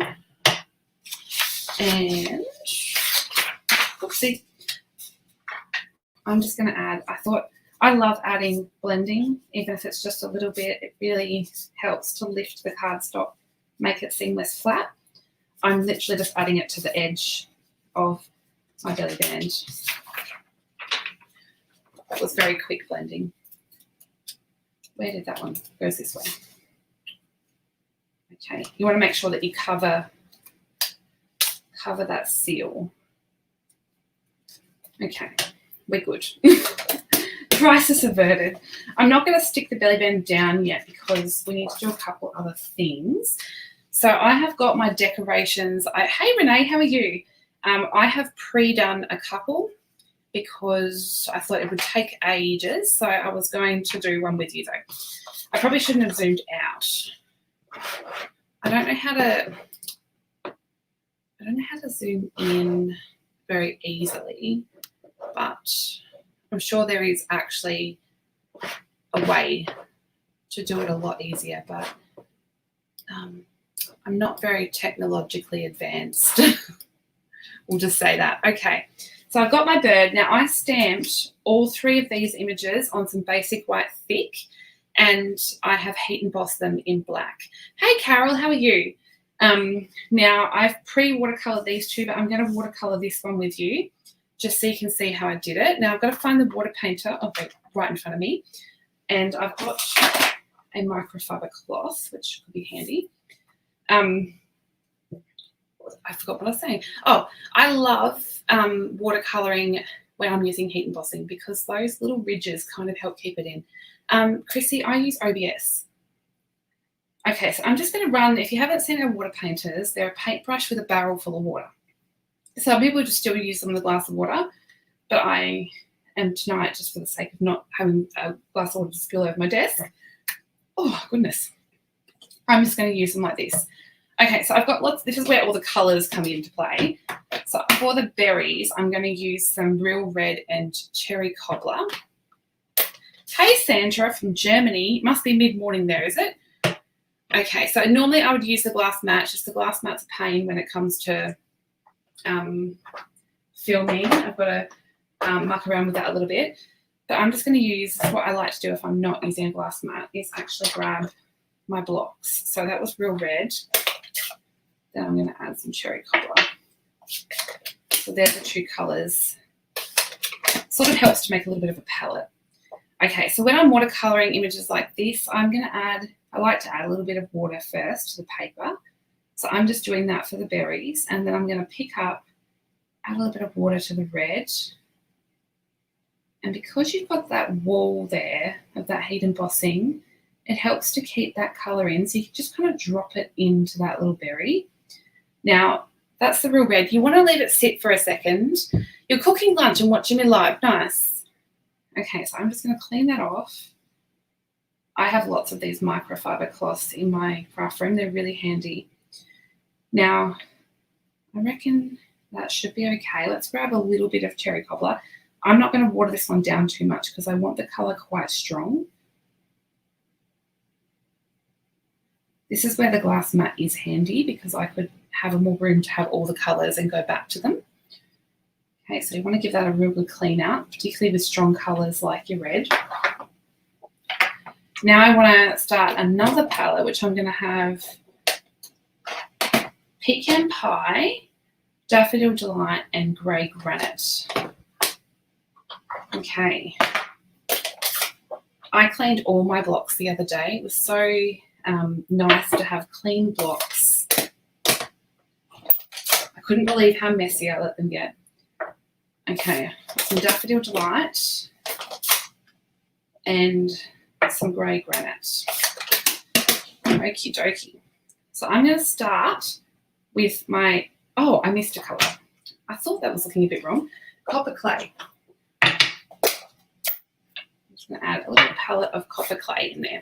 and, oopsie, I'm just going to add, I love adding blending, even if it's just a little bit. It really helps to lift the cardstock, make it seem less flat. I'm literally just adding it to the edge of my belly band. That was very quick blending. Where did that one? It goes this way. Okay, you want to make sure that you cover that seal. Okay, we're good. Crisis averted. I'm not going to stick the belly band down yet because we need to do a couple other things. So I have got my decorations. Hey Renee, how are you? I have pre-done a couple because I thought it would take ages. So I was going to do one with you though. I probably shouldn't have zoomed out. I don't know how to zoom in very easily, but I'm sure there is actually a way to do it a lot easier, but I'm not very technologically advanced. We'll just say that. Okay, so I've got my bird. Now I stamped all 3 of these images on some basic white thick, and I have heat embossed them in black. Hey Carol, how are you? Now I've pre-watercolored these 2, but I'm going to watercolor this one with you, just so you can see how I did it. Now I've got to find the water painter, right in front of me, and I've got a microfiber cloth, which could be handy. I forgot what I was saying. Oh, I love watercoloring when I'm using heat embossing because those little ridges kind of help keep it in. Chrissy, I use OBS. Okay, so I'm just going to run, if you haven't seen our water painters, they're a paintbrush with a barrel full of water. Some people just still use them with a glass of water, but I am tonight, just for the sake of not having a glass of water to spill over my desk. Oh, goodness. I'm just going to use them like this. Okay, so I've got lots, this is where all the colours come into play. So for the berries, I'm going to use some real red and cherry cobbler. Hey, Sandra from Germany. It must be mid-morning there, is it? Okay, so normally I would use the glass mat, just the glass mat's a pain when it comes to filming. I've got to muck around with that a little bit. So I'm just going to use what I like to do if I'm not using a glass mat is actually grab my blocks. So that was real red. Then I'm going to add some cherry cobbler. So they're the two colours. Sort of helps to make a little bit of a palette. Okay, so when I'm watercolouring images like this, I like to add a little bit of water first to the paper. So I'm just doing that for the berries, and then I'm going to pick up, add a little bit of water to the red. And because you've got that wall there of that heat embossing, it helps to keep that colour in. So you can just kind of drop it into that little berry. Now, that's the real red. You want to leave it sit for a second. You're cooking lunch and watching me live. Nice. Okay, so I'm just going to clean that off. I have lots of these microfiber cloths in my craft room. They're really handy. Now, I reckon that should be okay. Let's grab a little bit of cherry cobbler. I'm not going to water this one down too much because I want the colour quite strong. This is where the glass mat is handy because I could have more room to have all the colours and go back to them. Okay, so you want to give that a real good clean out, particularly with strong colours like your red. Now I want to start another palette, which I'm going to have Pecan Pie, Daffodil Delight, and Grey Granite. Okay. I cleaned all my blocks the other day. It was so nice to have clean blocks. I couldn't believe how messy I let them get. Okay, some Daffodil Delight and some Grey Granite. Okie dokie. So I'm going to start with my, oh, I missed a colour. I thought that was looking a bit wrong. Copper clay. I'm just going to add a little palette of copper clay in there.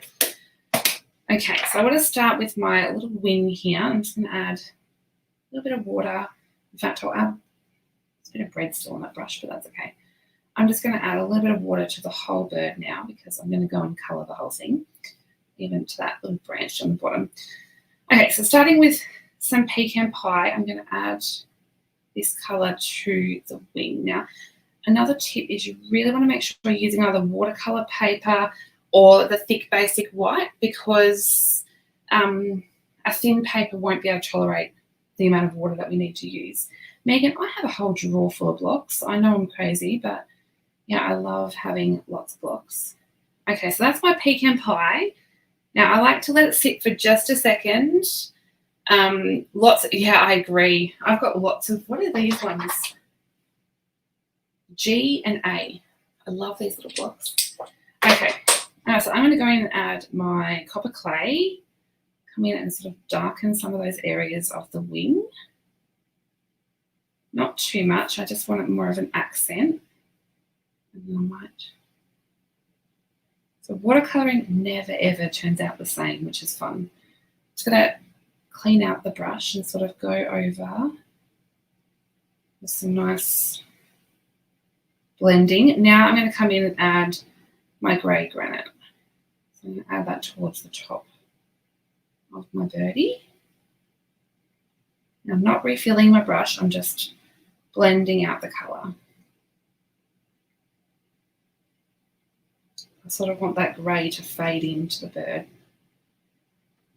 Okay, so I want to start with my little wing here. I'm just going to add a little bit of water. In fact, I'll add a bit of bread still on that brush, but that's okay. I'm just going to add a little bit of water to the whole bird now because I'm going to go and colour the whole thing, even to that little branch on the bottom. Okay, so starting with some Pecan Pie, I'm going to add this colour to the wing. Now, another tip is you really want to make sure you're using either watercolour paper or the thick basic white because a thin paper won't be able to tolerate the amount of water that we need to use. Megan, I have a whole drawer full of blocks. I know I'm crazy, but yeah, I love having lots of blocks. Okay, so that's my Pecan Pie. Now, I like to let it sit for just a second. Yeah, I agree. I've got lots of, what are these ones? G and A. I love these little blocks. Okay, so I'm going to go in and add my copper clay. Come in and sort of darken some of those areas of the wing. Not too much. I just want it more of an accent. And then I might. So watercolouring never ever turns out the same, which is fun. Just going to clean out the brush and sort of go over with some nice blending. Now I'm going to come in and add my Grey Granite. So I'm going to add that towards the top of my birdie. Now I'm not refilling my brush, I'm just blending out the colour. I sort of want that grey to fade into the bird.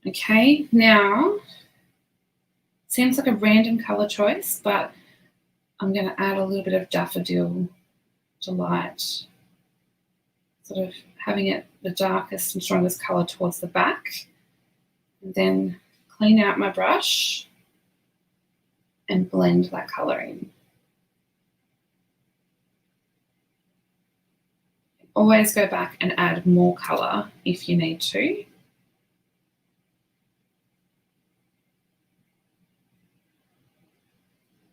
Okay, now, seems like a random colour choice, but I'm going to add a little bit of Daffodil Delight, sort of having it the darkest and strongest colour towards the back, and then clean out my brush and blend that colour in. Always go back and add more colour if you need to.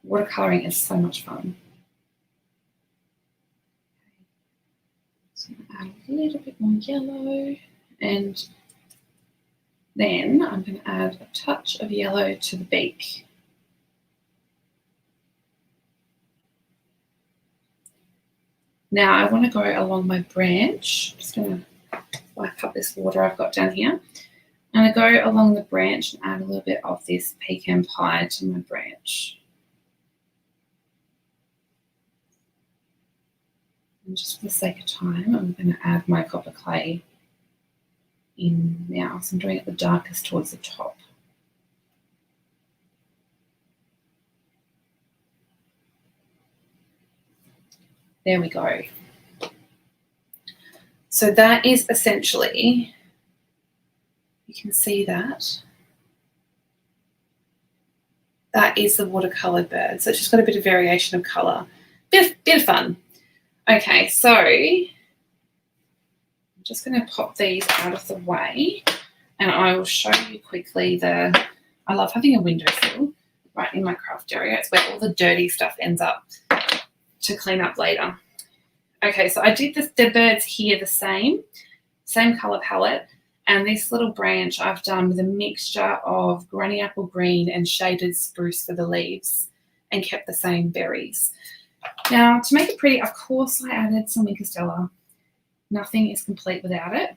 Watercolouring is so much fun. So I'm going to add a little bit more yellow, and then I'm going to add a touch of yellow to the beak. Now I want to go along my branch. I'm just going to wipe up this water I've got down here. I'm going to go along the branch and add a little bit of this Pecan Pie to my branch. And just for the sake of time, I'm going to add my copper clay in now. So I'm doing it the darkest towards the top. There we go. So that is essentially, you can see that. That is the watercolour bird. So it's just got a bit of variation of colour. Bit of fun. Okay, so I'm just going to pop these out of the way and I will show you quickly I love having a windowsill right in my craft area. It's where all the dirty stuff ends up to clean up later. Okay, so I did the birds here the same colour palette, and this little branch I've done with a mixture of granny apple green and shaded spruce for the leaves and kept the same berries. Now, to make it pretty, of course, I added some Stella. Nothing is complete without it.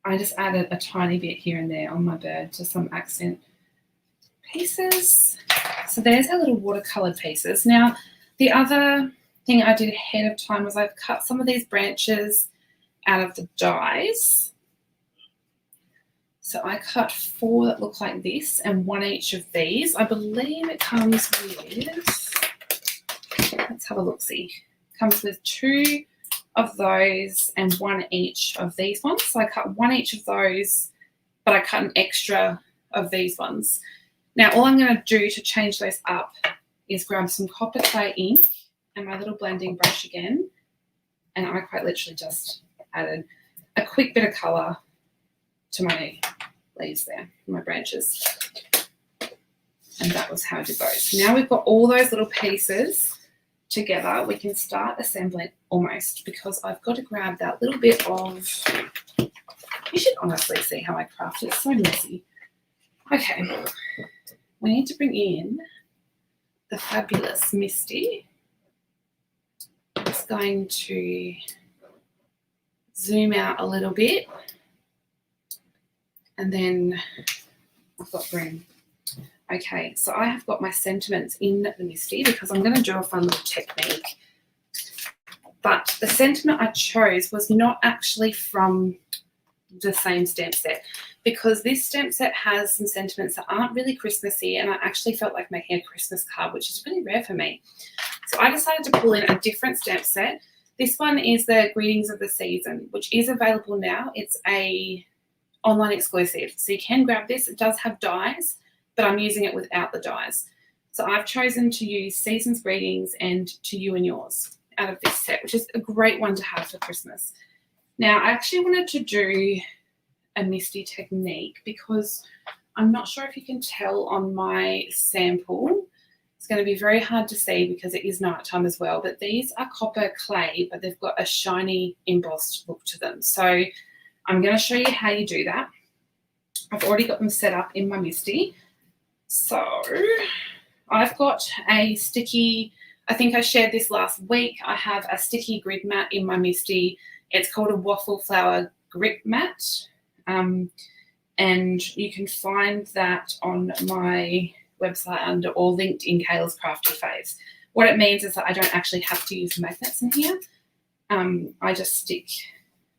I just added a tiny bit here and there on my bird to some accent pieces. So there's our little watercoloured pieces. Now, the other thing I did ahead of time was I've cut some of these branches out of the dies. So I cut 4 that look like this and 1 each of these. I believe it comes with, let's have a look-see. Comes with 2 of those and 1 each of these ones. So I cut 1 each of those, but I cut an extra of these ones. Now, all I'm going to do to change those up is grab some copper clay ink and my little blending brush again, and I quite literally just added a quick bit of colour to my leaves there, my branches, and that was how I did those. Now we've got all those little pieces together, we can start assembling almost, because I've got to grab that little bit of, you should honestly see how I craft it, it's so messy. Okay, we need to bring in the fabulous Misty. I'm just going to zoom out a little bit, and then I've got green. Okay, so I have got my sentiments in the Misty because I'm going to do a fun little technique. But the sentiment I chose was not actually from the same stamp set, because this stamp set has some sentiments that aren't really Christmassy, and I actually felt like making a Christmas card, which is really rare for me. So I decided to pull in a different stamp set. This one is the Greetings of the Season, which is available now. It's a online exclusive, so you can grab this. It does have dies, but I'm using it without the dies. So I've chosen to use Season's Greetings and To You and Yours out of this set, which is a great one to have for Christmas. Now, I actually wanted to do a Misty technique because I'm not sure if you can tell on my sample. It's going to be very hard to see because it is nighttime as well, but these are copper clay, but they've got a shiny embossed look to them. So I'm going to show you how you do that. I've already got them set up in my Misty. So I've got a sticky, I think I shared this last week. I have a sticky grid mat in my Misty. It's called a waffle flower grip mat. And you can find that on my website or linked in Kayla's Crafty Faves. What it means is that I don't actually have to use magnets in here. I just stick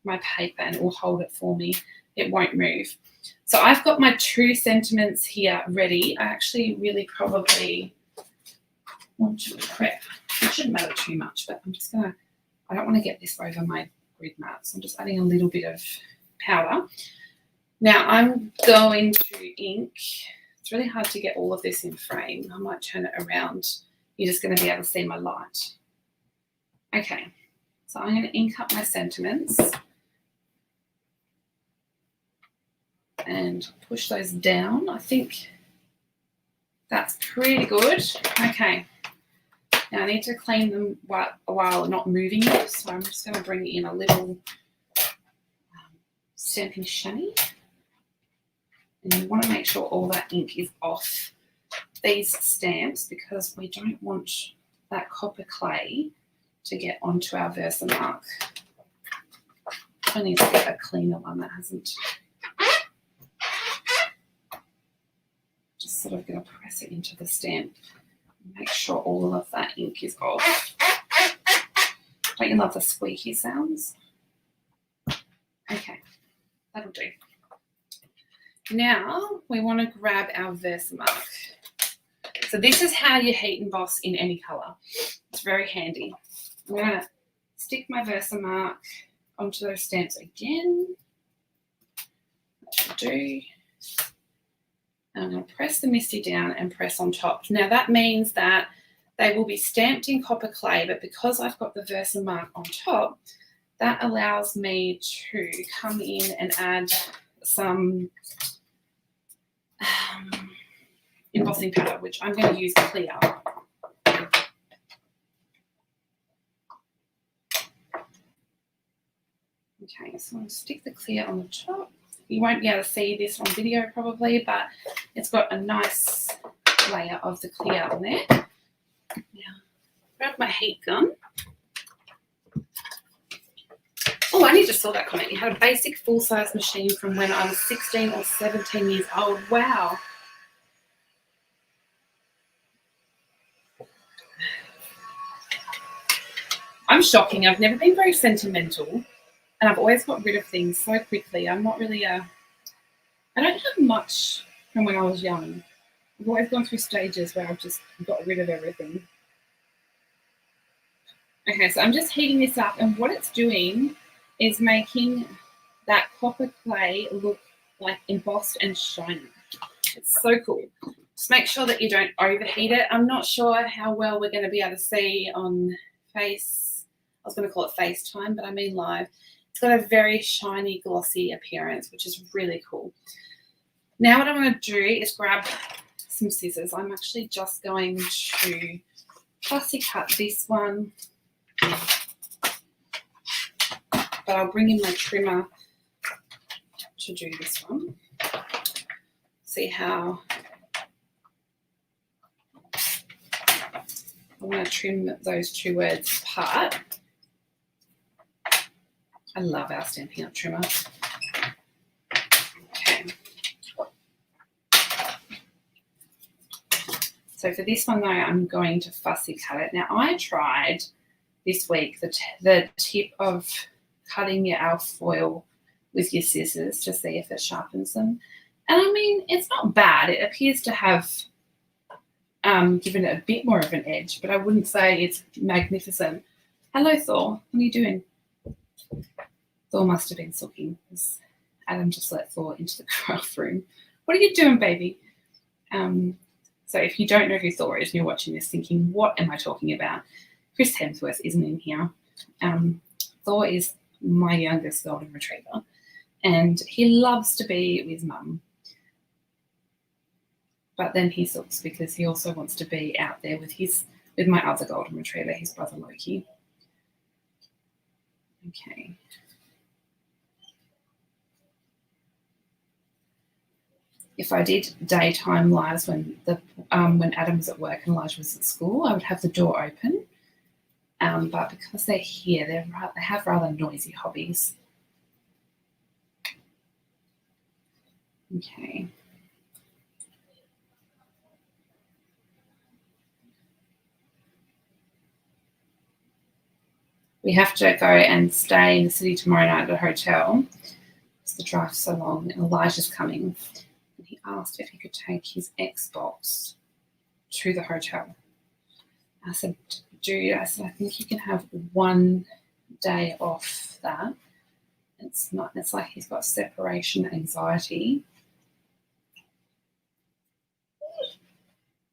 my paper and it will hold it for me. It won't move. So I've got my 2 sentiments here ready. I actually really probably want to prep. It shouldn't matter too much, but I'm just gonna, I don't want to get this over my grid mat, so I'm just adding a little bit of powder. Now I'm going to ink. It's really hard to get all of this in frame. I might turn it around. You're just going to be able to see my light. Okay, so I'm going to ink up my sentiments and push those down. I think that's pretty good. Okay, now I need to clean them while not moving them, so I'm just going to bring in a little Stampin' chamois. And you want to make sure all that ink is off these stamps because we don't want that copper clay to get onto our Versamark. I need to get a cleaner one that hasn't. Just sort of going to press it into the stamp. Make sure all of that ink is off. Don't you love the squeaky sounds? Okay, that'll do. Now we want to grab our Versamark. So this is how you heat emboss in any colour. It's very handy. I'm going to stick my Versamark onto those stamps again. That should do. And I'm going to press the MISTI down and press on top. Now that means that they will be stamped in copper clay, but because I've got the Versamark on top, that allows me to come in and add some embossing powder, which I'm going to use clear. Okay, so I'm going to stick the clear on the top. You won't be able to see this on video probably, but it's got a nice layer of the clear on there. Now, grab my heat gun. Oh, I only just saw that comment. You had a basic full-size machine from when I was 16 or 17 years old. Wow. I'm shocking. I've never been very sentimental, and I've always got rid of things so quickly. I'm not really I don't have much from when I was young. I've always gone through stages where I've just got rid of everything. Okay, so I'm just heating this up, and what it's doing is making that copper clay look like embossed and shiny. It's so cool. Just make sure that you don't overheat it. I'm not sure how well we're going to be able to see on I was going to call it FaceTime, but I mean live. It's got a very shiny, glossy appearance, which is really cool. Now what I'm going to do is grab some scissors. I'm actually just going to fussy cut this one, but I'll bring in my trimmer to do this one. See how I want to trim those two words apart. I love our Stampin' Up! Trimmer. Okay. So for this one though, I'm going to fussy cut it. Now I tried this week the tip of cutting your alfoil with your scissors to see if it sharpens them. And I mean, it's not bad. It appears to have given it a bit more of an edge, but I wouldn't say it's magnificent. Hello, Thor. What are you doing? Thor must have been sulking because Adam just let Thor into the craft room. What are you doing, baby? So if you don't know who Thor is and you're watching this thinking, what am I talking about? Chris Hemsworth isn't in here. Thor is my youngest golden retriever, and he loves to be with mum. But then he sulks because he also wants to be out there with my other golden retriever, his brother Loki. Okay. If I did daytime lives when Adam was at work and Elijah was at school, I would have the door open. But because they're here, they have rather noisy hobbies. Okay. We have to go and stay in the city tomorrow night at a hotel. It's the drive's so long, and Elijah's coming. And he asked if he could take his Xbox to the hotel. I said, dude, I think you can have 1 day off that. It's like he's got separation anxiety.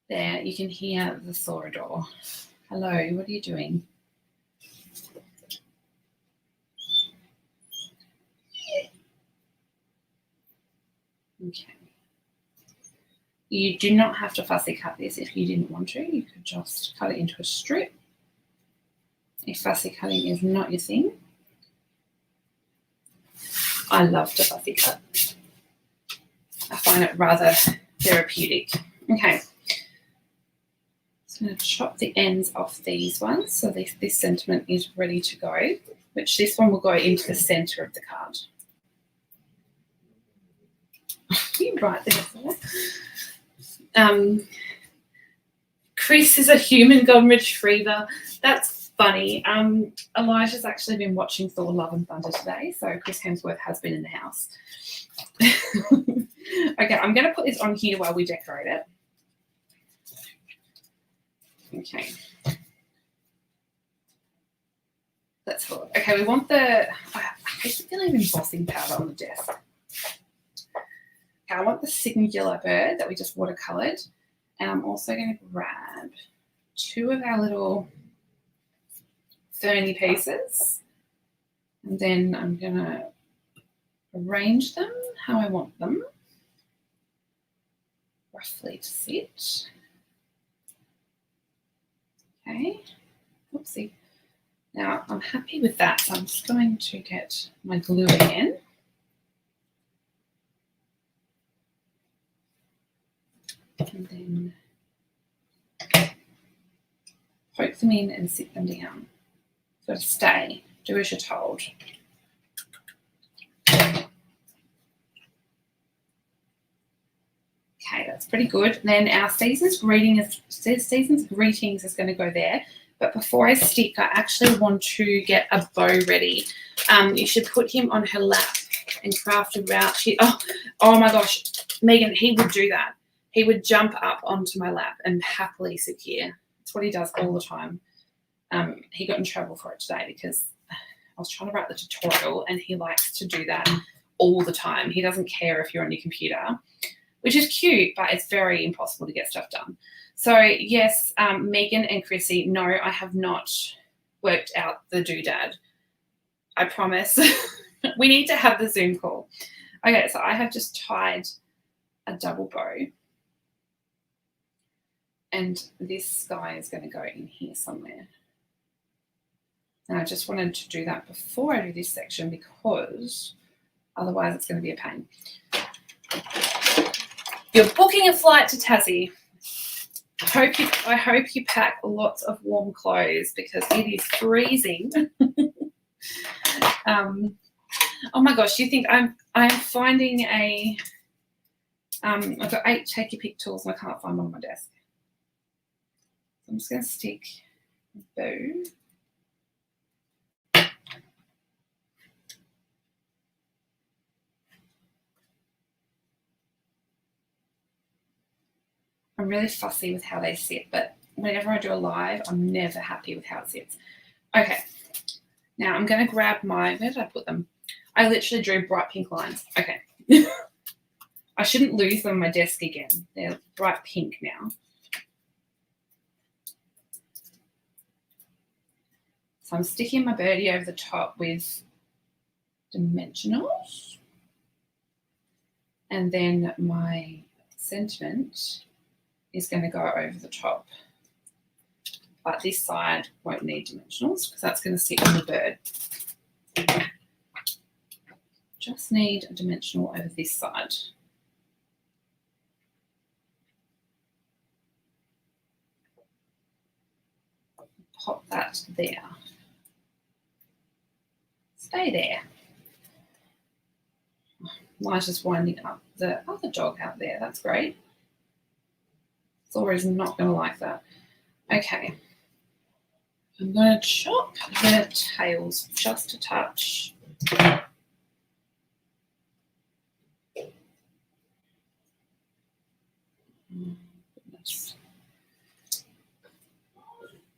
There, you can hear the Thorador. Hello, what are you doing? Okay. You do not have to fussy cut this if you didn't want to. You could just cut it into a strip. If fussy cutting is not your thing. I love to fussy cut. I find it rather therapeutic. Okay. So I'm going to chop the ends off these ones so this sentiment is ready to go, which this one will go into the centre of the card. You right there, Thor. Chris is a human golden retriever. That's funny. Elijah's actually been watching Thor: Love and Thunder today, so Chris Hemsworth has been in the house. Okay, I'm going to put this on here while we decorate it. Okay. Let's have a look. Okay, we want the, I hate the feeling of embossing powder on the desk. Okay, I want the singular bird that we just watercolored. And I'm also going to grab 2 of our little ferny pieces. And then I'm going to arrange them how I want them roughly to sit. Okay, oopsie. Now I'm happy with that, so I'm just going to get my glue again. And then poke them in and sit them down. Got to stay, do as you're told. Okay, that's pretty good. Then our season's greetings is going to go there. But before I stick, I actually want to get a bow ready. You should put him on her lap and craft around. Oh my gosh, Megan, he would do that. He would jump up onto my lap and happily sit here. That's what he does all the time. He got in trouble for it today because I was trying to write the tutorial and he likes to do that all the time. He doesn't care if you're on your computer, which is cute, but it's very impossible to get stuff done. So yes, Megan and Chrissy, no, I have not worked out the doodad. I promise. We need to have the Zoom call. Okay, so I have just tied a double bow. And this guy is going to go in here somewhere. And I just wanted to do that before I do this section because otherwise it's going to be a pain. You're booking a flight to Tassie. I hope you pack lots of warm clothes because it is freezing. Oh my gosh, do you think I'm finding a I've got 8 take your pick tools and I can't find one on my desk. So I'm just going to stick a bow. I'm really fussy with how they sit, but whenever I do a live, I'm never happy with how it sits. Okay, now I'm going to grab where did I put them? I literally drew bright pink lines. Okay. I shouldn't lose them on my desk again. They're bright pink now. So I'm sticking my birdie over the top with dimensionals. And then my sentiment is going to go over the top. But this side won't need dimensionals because that's going to sit on the bird. Just need a dimensional over this side. Pop that there. Stay there. Elijah's winding up the other dog out there. That's great. Thor is not going to like that. Okay. I'm going to chop the tails just a touch. Goodness.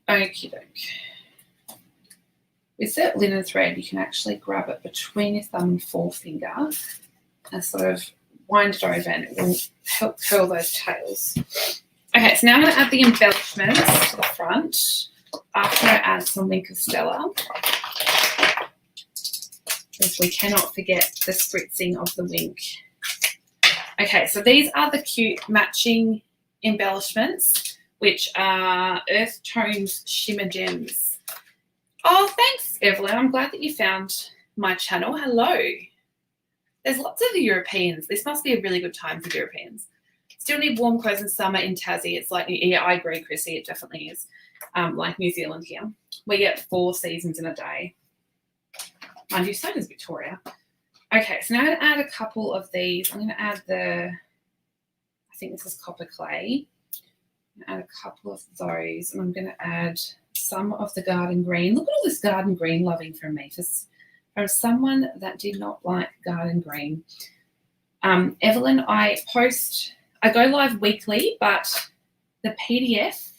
Okie doke. With that linen thread, you can actually grab it between your thumb and forefinger and sort of wind it over and it will help curl those tails. Okay, so now I'm going to add the embellishments to the front after I add some Wink of Stella. Because we cannot forget the spritzing of the wink. Okay, so these are the cute matching embellishments, which are Earth Tones Shimmer Gems. Oh, thanks, Evelyn. I'm glad that you found my channel. Hello. There's lots of the Europeans. This must be a really good time for Europeans. Still need warm clothes in summer in Tassie. It's like, yeah, I agree, Chrissy. It definitely is. Like New Zealand here. We get 4 seasons in a day. Mind you, so does Victoria. Okay, so now I'm going to add a couple of these. I'm going to add I think this is copper clay. I'm going to add a couple of those, and I'm going to add some of the garden green. Look at all this garden green loving from me. From someone that did not like garden green. Evelyn, I go live weekly, but the PDF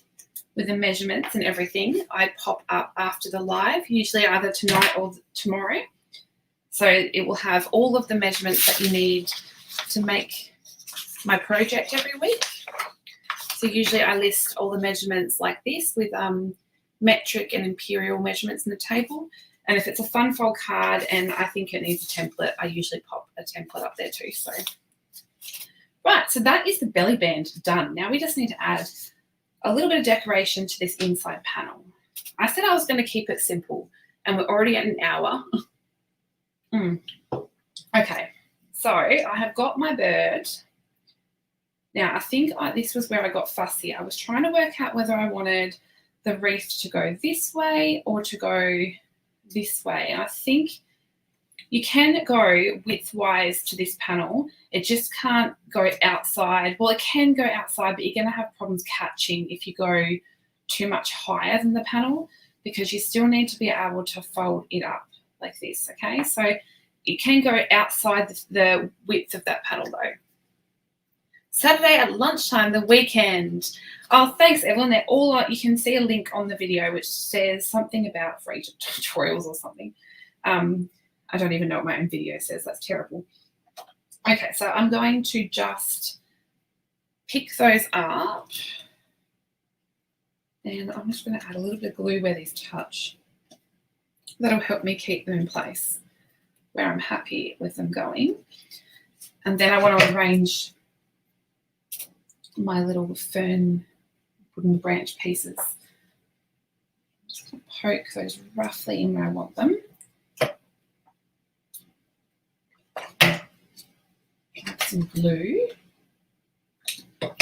with the measurements and everything, I pop up after the live, usually either tonight or tomorrow. So it will have all of the measurements that you need to make my project every week. So usually I list all the measurements like this with metric and imperial measurements in the table. And if it's a fun fold card and I think it needs a template, I usually pop a template up there too. So, right, so that is the belly band done. Now we just need to add a little bit of decoration to this inside panel. I said I was going to keep it simple, and we're already at an hour. Okay, so I have got my bird. Now, I think this was where I got fussy. I was trying to work out whether I wanted the wreath to go this way or to go this way. And I think you can go widthwise to this panel. It just can't go outside. Well, it can go outside, but you're going to have problems catching if you go too much higher than the panel, because you still need to be able to fold it up like this, okay? So it can go outside the width of that panel though. Saturday at lunchtime, the weekend. Oh, thanks, Evelyn. They're all, you can see a link on the video which says something about free tutorials or something. I don't even know what my own video says. That's terrible. Okay, so I'm going to just pick those up. And I'm just going to add a little bit of glue where these touch. That'll help me keep them in place where I'm happy with them going. And then I want to arrange my little fern wooden branch pieces. Just going to poke those roughly in where I want them. Add some glue. And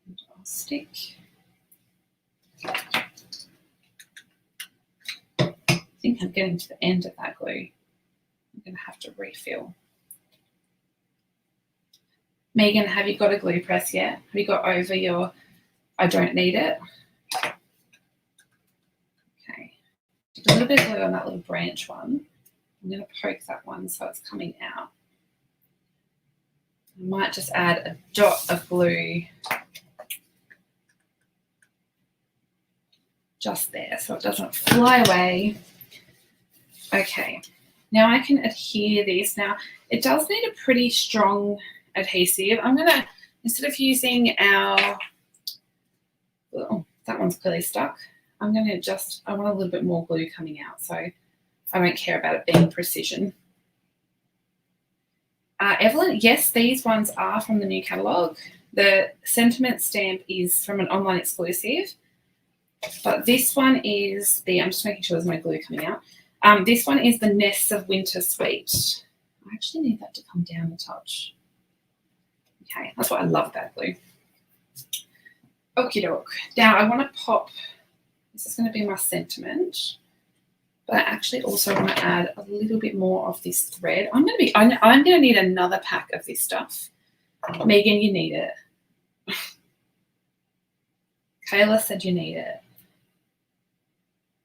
I'll stick. I think I'm getting to the end of that glue. I'm going to have to refill. Megan, have you got a glue press yet? Have you got over your, I don't need it? Okay. A little bit of glue on that little branch one. I'm going to poke that one so it's coming out. I might just add a dot of glue just there so it doesn't fly away. Okay. Now I can adhere this. Now it does need a pretty strong adhesive. I'm going to, instead of using our, oh, that one's clearly stuck. I'm going to just, I want a little bit more glue coming out, so I don't care about it being precision. Evelyn, yes, these ones are from the new catalogue. The sentiment stamp is from an online exclusive, but this one is the, I'm just making sure there's no glue coming out. This one is the Nests of Winter Sweet. I actually need that to come down a touch. Okay, that's what I love about glue. Okie doke. Now I want to pop, this is going to be my sentiment, but I actually also want to add a little bit more of this thread. I'm going to need another pack of this stuff. Megan, you need it. Kayla said you need it.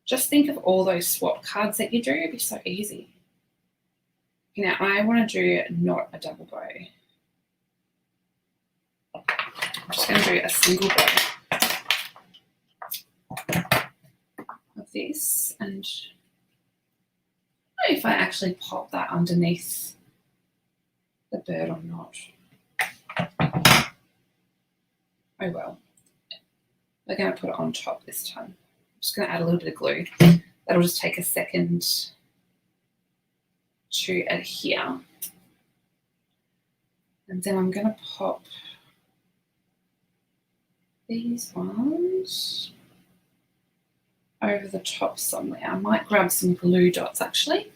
Just think of all those swap cards that you do. It'd be so easy. Now I want to do not a double bow. I'm just going to do a single bow of this, and I don't know if I actually pop that underneath the bird or not. Oh well. We're going to put it on top this time. I'm just going to add a little bit of glue. That'll just take a second to adhere. And then I'm going to pop these ones over the top somewhere. I might grab some glue dots actually.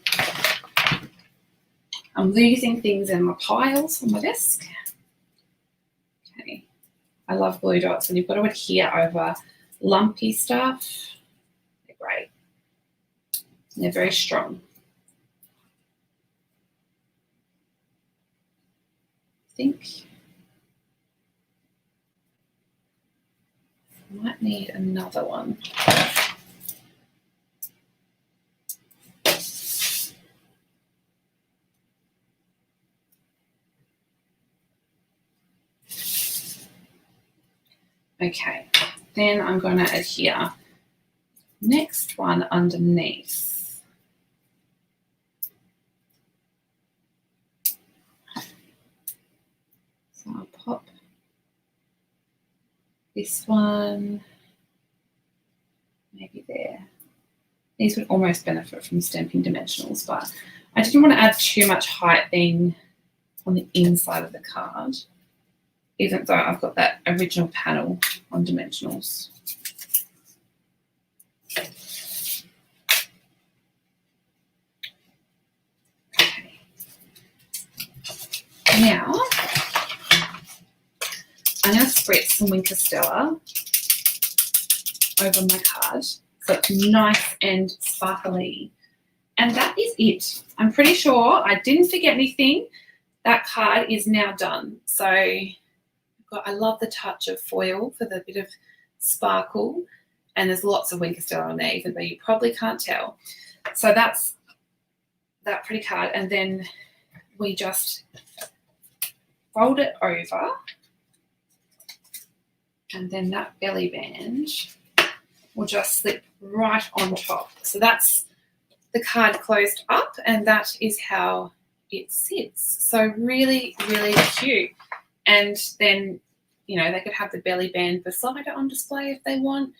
I'm losing things in my piles on my desk. Okay. I love glue dots, and you've got to adhere over lumpy stuff. They're great. They're very strong. I think Might need another one. Okay, then I'm going to adhere next one underneath. So I'll pop this one maybe there. These would almost benefit from Stampin' dimensionals, but I didn't want to add too much height being on the inside of the card, even though I've got that original panel on dimensionals. Okay. Now, I'm going to spritz some Winker Stella over my card so it's nice and sparkly. And that is it. I'm pretty sure I didn't forget anything. That card is now done. So I love the touch of foil for the bit of sparkle, and there's lots of Winker Stella on there, even though you probably can't tell. So that's that pretty card, and then we just fold it over, and then that belly band will just slip right on top. So that's the card closed up, and that is how it sits. So really, really cute. And then, you know, they could have the belly band beside it on display if they want.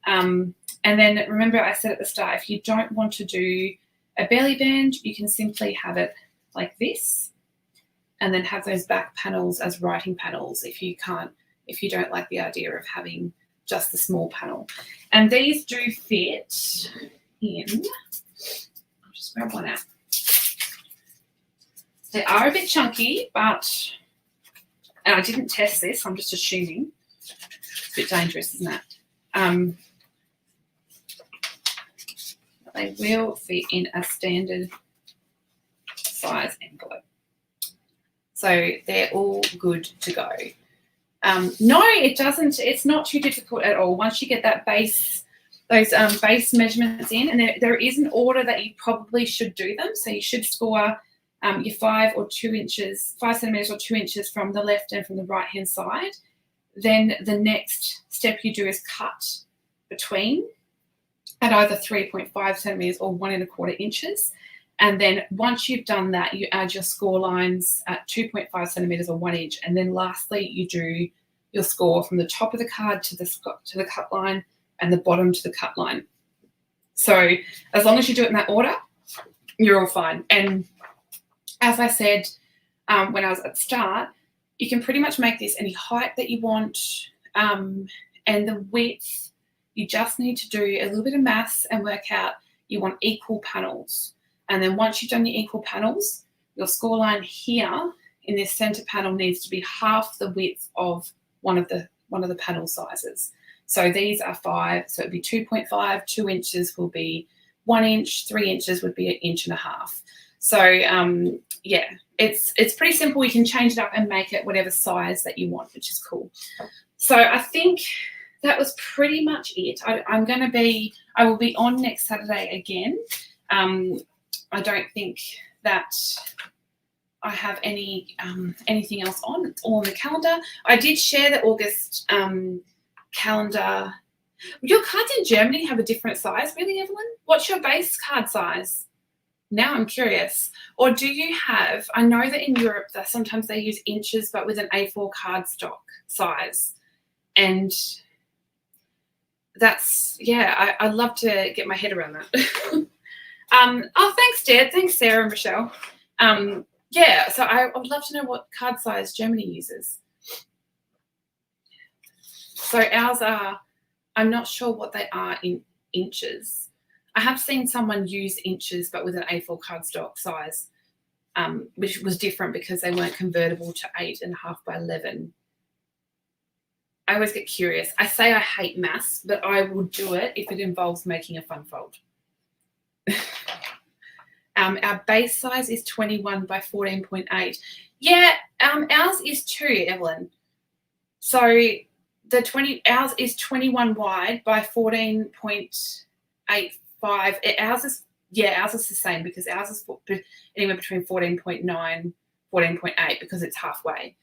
And then remember I said at the start, if you don't want to do a belly band, you can simply have it like this and then have those back panels as writing panels if you don't like the idea of having just the small panel. And these do fit in. I'll just grab one out. They are a bit chunky, but, and I didn't test this, I'm just assuming. It's a bit dangerous, isn't it? They will fit in a standard size envelope. So they're all good to go. No, it doesn't. It's not too difficult at all. Once you get that base, those base measurements in, and there is an order that you probably should do them. So you should score your 5 centimeters or 2 inches from the left and from the right hand side. Then the next step you do is cut between at either 3.5 centimeters or 1 1/4 inches. And then once you've done that, you add your score lines at 2.5 centimeters or 1 inch. And then lastly, you do your score from the top of the card to the cut line and the bottom to the cut line. So as long as you do it in that order, you're all fine. And as I said when I was at the start, you can pretty much make this any height that you want. And the width, you just need to do a little bit of maths and work out you want equal panels. And then once you've done your equal panels, your score line here in this center panel needs to be half the width of one of the panel sizes. So these are 5, so it'd be 2.5, 2 inches will be 1 inch, 3 inches would be 1.5 inches. So yeah, it's pretty simple. You can change it up and make it whatever size that you want, which is cool. So I think that was pretty much it. I will be on next Saturday again. I don't think that I have anything else on. It's all on the calendar. I did share the August calendar. Your cards in Germany have a different size, really, Evelyn? What's your base card size? Now I'm curious. Or do you have, I know that in Europe that sometimes they use inches but with an A4 cardstock size. And that's, yeah, I'd love to get my head around that. Oh, thanks, Dad. Thanks, Sarah and Michelle. Yeah, so I would love to know what card size Germany uses. So ours are, I'm not sure what they are in inches. I have seen someone use inches but with an A4 cardstock size, which was different because they weren't convertible to 8.5 by 11. I always get curious. I say I hate maths, but I will do it if it involves making a fun fold. Our base size is 21 by 14.8. Yeah, ours is too, Evelyn. So ours is 21 wide by 14.85. Ours is the same because ours is anywhere between 14.9, 14.8 because it's halfway.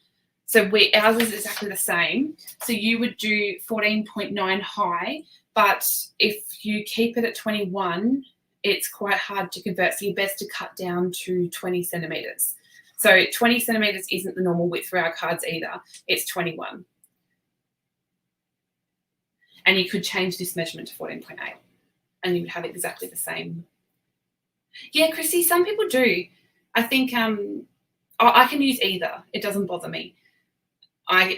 So ours is exactly the same. So you would do 14.9 high, but if you keep it at 21, it's quite hard to convert. So you're best to cut down to 20 centimeters. So 20 centimeters isn't the normal width for our cards either. It's 21. And you could change this measurement to 14.8 and you would have exactly the same. Yeah, Chrissy, some people do. I think I can use either. It doesn't bother me. I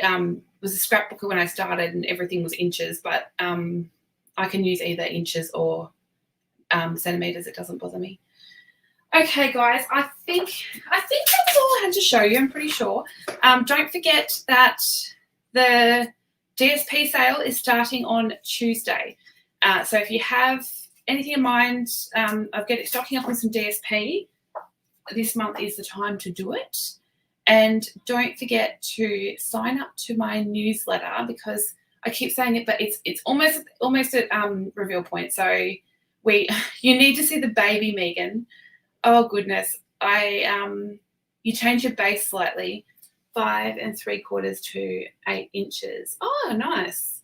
was a scrapbooker when I started and everything was inches, but I can use either inches or centimeters. It doesn't bother me. Okay, guys, I think that's all I had to show you. I'm pretty sure. Don't forget that the DSP sale is starting on Tuesday. So if you have anything in mind, I've got it stocking up on some DSP. This month is the time to do it. And don't forget to sign up to my newsletter because I keep saying it, but it's almost at reveal point. So you need to see the baby Megan. Oh goodness, you change your base slightly, 5 3/4 to 8 inches. Oh, nice.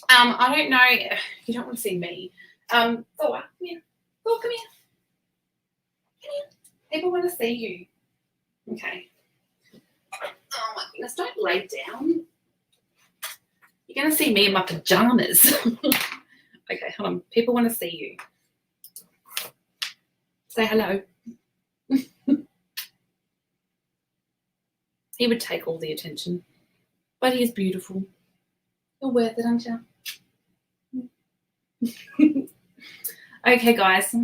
I don't know. You don't want to see me. Thor, come here. Thor, come here. Come here. People want to see you. Okay. Oh my goodness, don't lay down. You're going to see me in my pajamas. Okay, hold on. People want to see you. Say hello. He would take all the attention, but he is beautiful. You're worth it, aren't you? Okay, guys.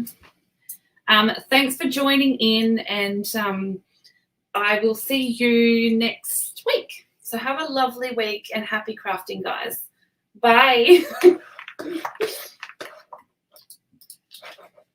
Thanks for joining in, and I will see you next week. So have a lovely week and happy crafting, guys. Bye.